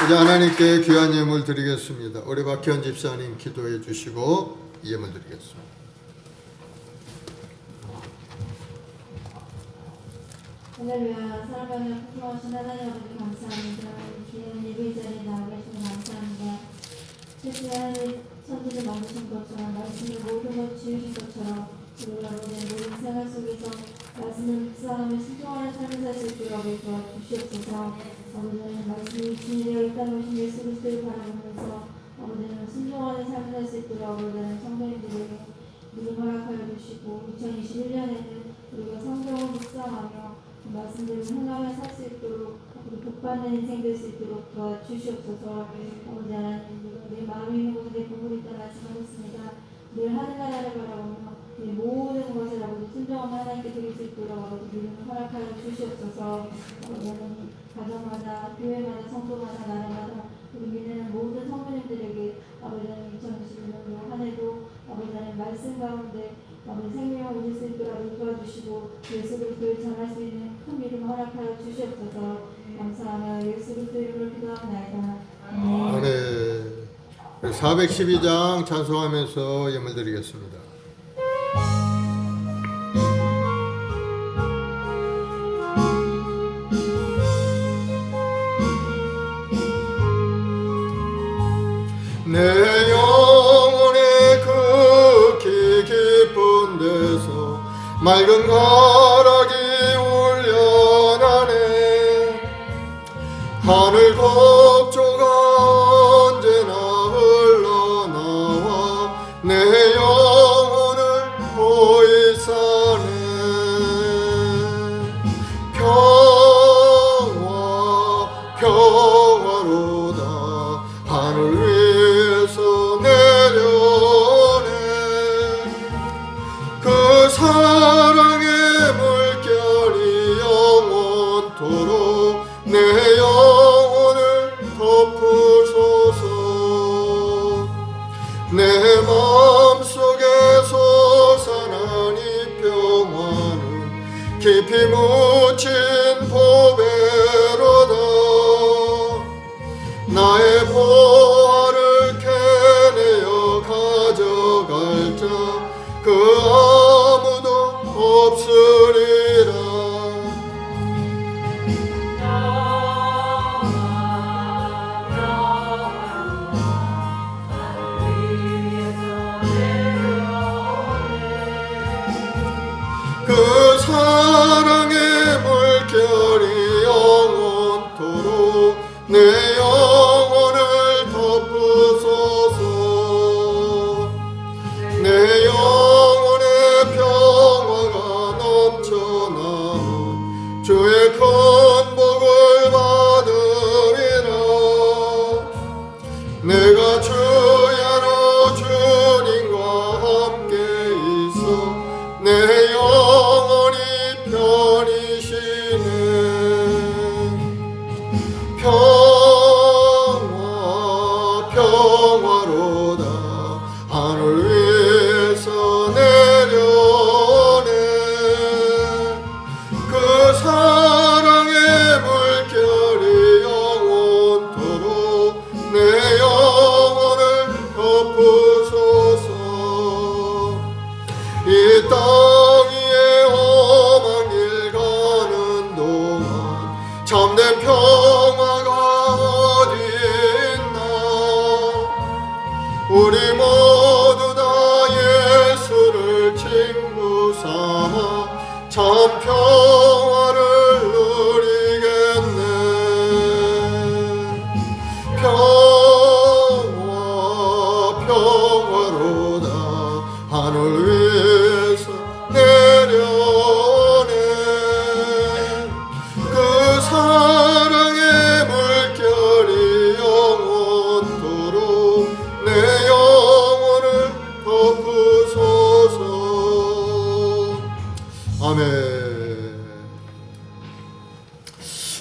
이제 하나님께 귀한 예물 드리겠습니다. 우리 박현 집사님 기도해 주시고 예물 드리겠습니다. 할렐루야. 사랑하며 풍성하신 하나님 아버지 감사합니다. 주님 예배 자리에 나와 계시니 감사합니다. 실제 선지를 만드신 것처럼 말씀을 모든 것 지으신 것처럼 우리 아버지의 모든 생활 속에서 말씀을 묵상하며 순종하는 삶을 살 수 있도록 도와주시옵소서. 아버지는 말씀이 진리되어 있다는 오신 예수 그리스도를 바라보면서 아버지는 순종하는 삶을 살 수 있도록 아버지는 성도님들에게 누를 허락하여 주시고 2021년에는 우리가 성경을 묵상하며 그 말씀대로 행하며 살 수 있도록 우리 복받는 인생 될 수 있도록 도와주시옵소서. 아버지 하나님, 내 마음이 있는 곳에 내 복을 있다 말씀하셨습니다. 늘 하늘나라를 바라보며 내 모든 것을 아버지 순종한 하나님께 드릴 수 있도록 아버지 믿음을 허락하여 주시옵소서. 아버지 하나님, 가정마다 교회마다 성도마다 나라마다 우리 믿는 모든 성도님들에게 아버지 하나님 2021년도 한 해도 아버지 하나님 말씀 가운데 아버지 생명을 얻을 수 있도록 도와주시고 예수 그리스도를 전할 수 있는 큰 믿음 허락하여 주시옵소서. 감사하며 예수 그리스도 이름으로 기도합나이다. 아멘. 아멘. 412장 찬송하면서 예물 드리겠습니다. 내 영혼이 극히 깊은 데서 맑은 가락이 울려나네. 하늘 곡조가 언제나 흘러나와 내 영혼을 보이사네. 평화로다 하늘 위에서 내려오네. 그 사랑의 물결이 영원토록 내 영혼을 덮으소서. 내 마음속에 솟아난 이 평화는 깊이 묻힌 보배로다. 나의 보화를 캐내어 가져갈 자 그 아무도 없으리라. 그 사랑의 물결이 영원토록 내 영혼을 덮으소서. 내 영혼의 평화가 넘쳐나온 주의 큰 복을 받으리라. 내가 주야로 주님과 함께 있어 내 영혼이 편이시네. 평화로다 하늘 위에서 내려오네. 그 사랑의 물결이 영원토록 내 영혼을 덮으소서. 이 땅 위에 험한 길 가는 동안 참된 평화가 어디 있나. 우리 모두 다 예수를 친구 삼아 참 평화를 누리겠네. 평화로다 하늘 위에서 내려오네. 그 사랑의 물결이 영원토록 내 영혼을 덮으소서. 아멘.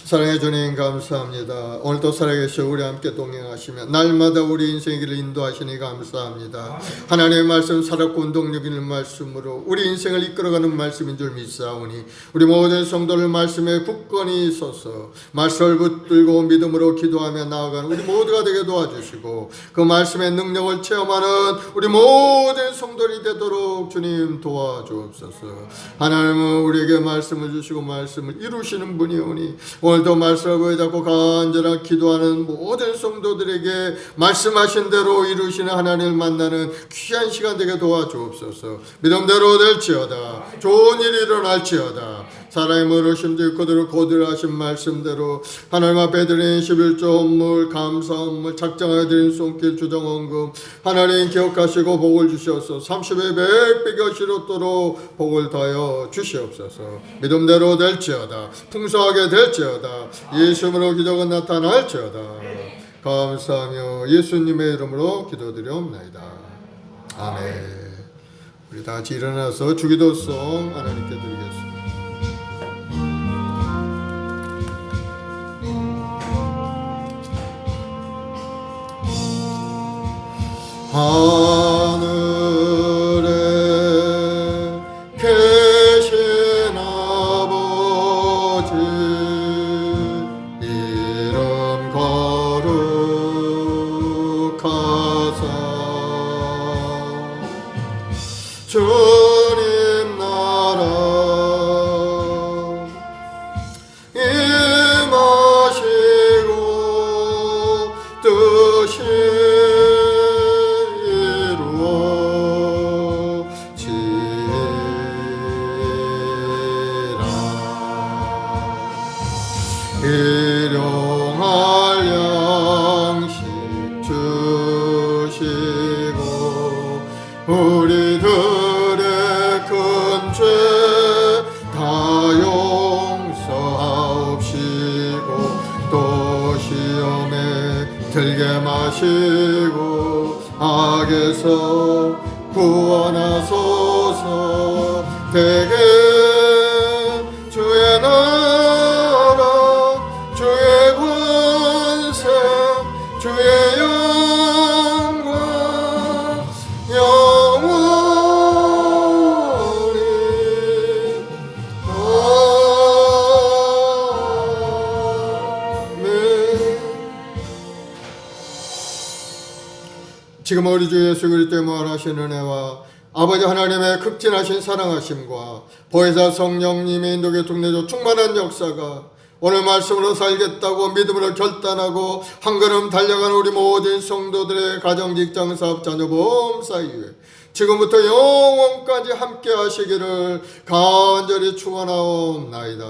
사랑해 주님 감사합니다. 오늘도 살아계셔 우리 함께 동행하시며 날마다 우리 인생의 길을 인도하시니 감사합니다. 하나님의 말씀 살았고 운동력 있는 말씀으로 우리 인생을 이끌어가는 말씀인 줄 믿사오니 우리 모든 성도를 말씀에 굳건히 서서 말씀을 붙들고 믿음으로 기도하며 나아가는 우리 모두가 되게 도와주시고 그 말씀의 능력을 체험하는 우리 모든 성도들이 되도록 주님 도와주옵소서. 하나님은 우리에게 말씀을 주시고 말씀을 이루시는 분이오니 오늘도 말씀을 붙잡고 간절한 기도하는 모든 성도들에게 말씀하신 대로 이루시는 하나님을 만나는 귀한 시간 되게 도와주옵소서. 믿음대로 될지어다. 좋은 일이 일어날지어다. 사람의 어르신들 그대로 거들하신 말씀대로 하나님 앞에 드린 11조 헌물 감사 헌물 작정하여 드린 손길 주정원금 하나님 기억하시고 복을 주셔서 30의 100배 하시도록 복을 다하여 주시옵소서. 믿음대로 될지어다 풍성하게 될지어다 예수님으로 기적은 나타날지어다. 감사하며 예수님의 이름으로 기도드리옵나이다. 아멘. 우리 다 같이 일어나서 주기도송 하나님께 드리겠습니다. 하늘에 계신 아버지 이름 거룩하사 주님 나라 임하시고 뜻이 일용할 양식 주시고 우리들의 큰 죄 다 용서하옵시고 또 시험에 들게 마시고 악에서 구원하소서. 대개 주의 나라 주의 권세 주의 영광 영원히 아멘. 지금 우리 주 예수 그리스도의 무한하신 은혜와 아버지 하나님의 극진하신 사랑하심과 보혜사 성령님의 인도계 동네조 충만한 역사가 오늘 말씀으로 살겠다고 믿음으로 결단하고 한 걸음 달려가는 우리 모든 성도들의 가정, 직장, 사업, 자녀, 보험 사이에 지금부터 영원까지 함께 하시기를 간절히 축원하옵나이다.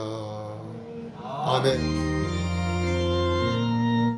아멘.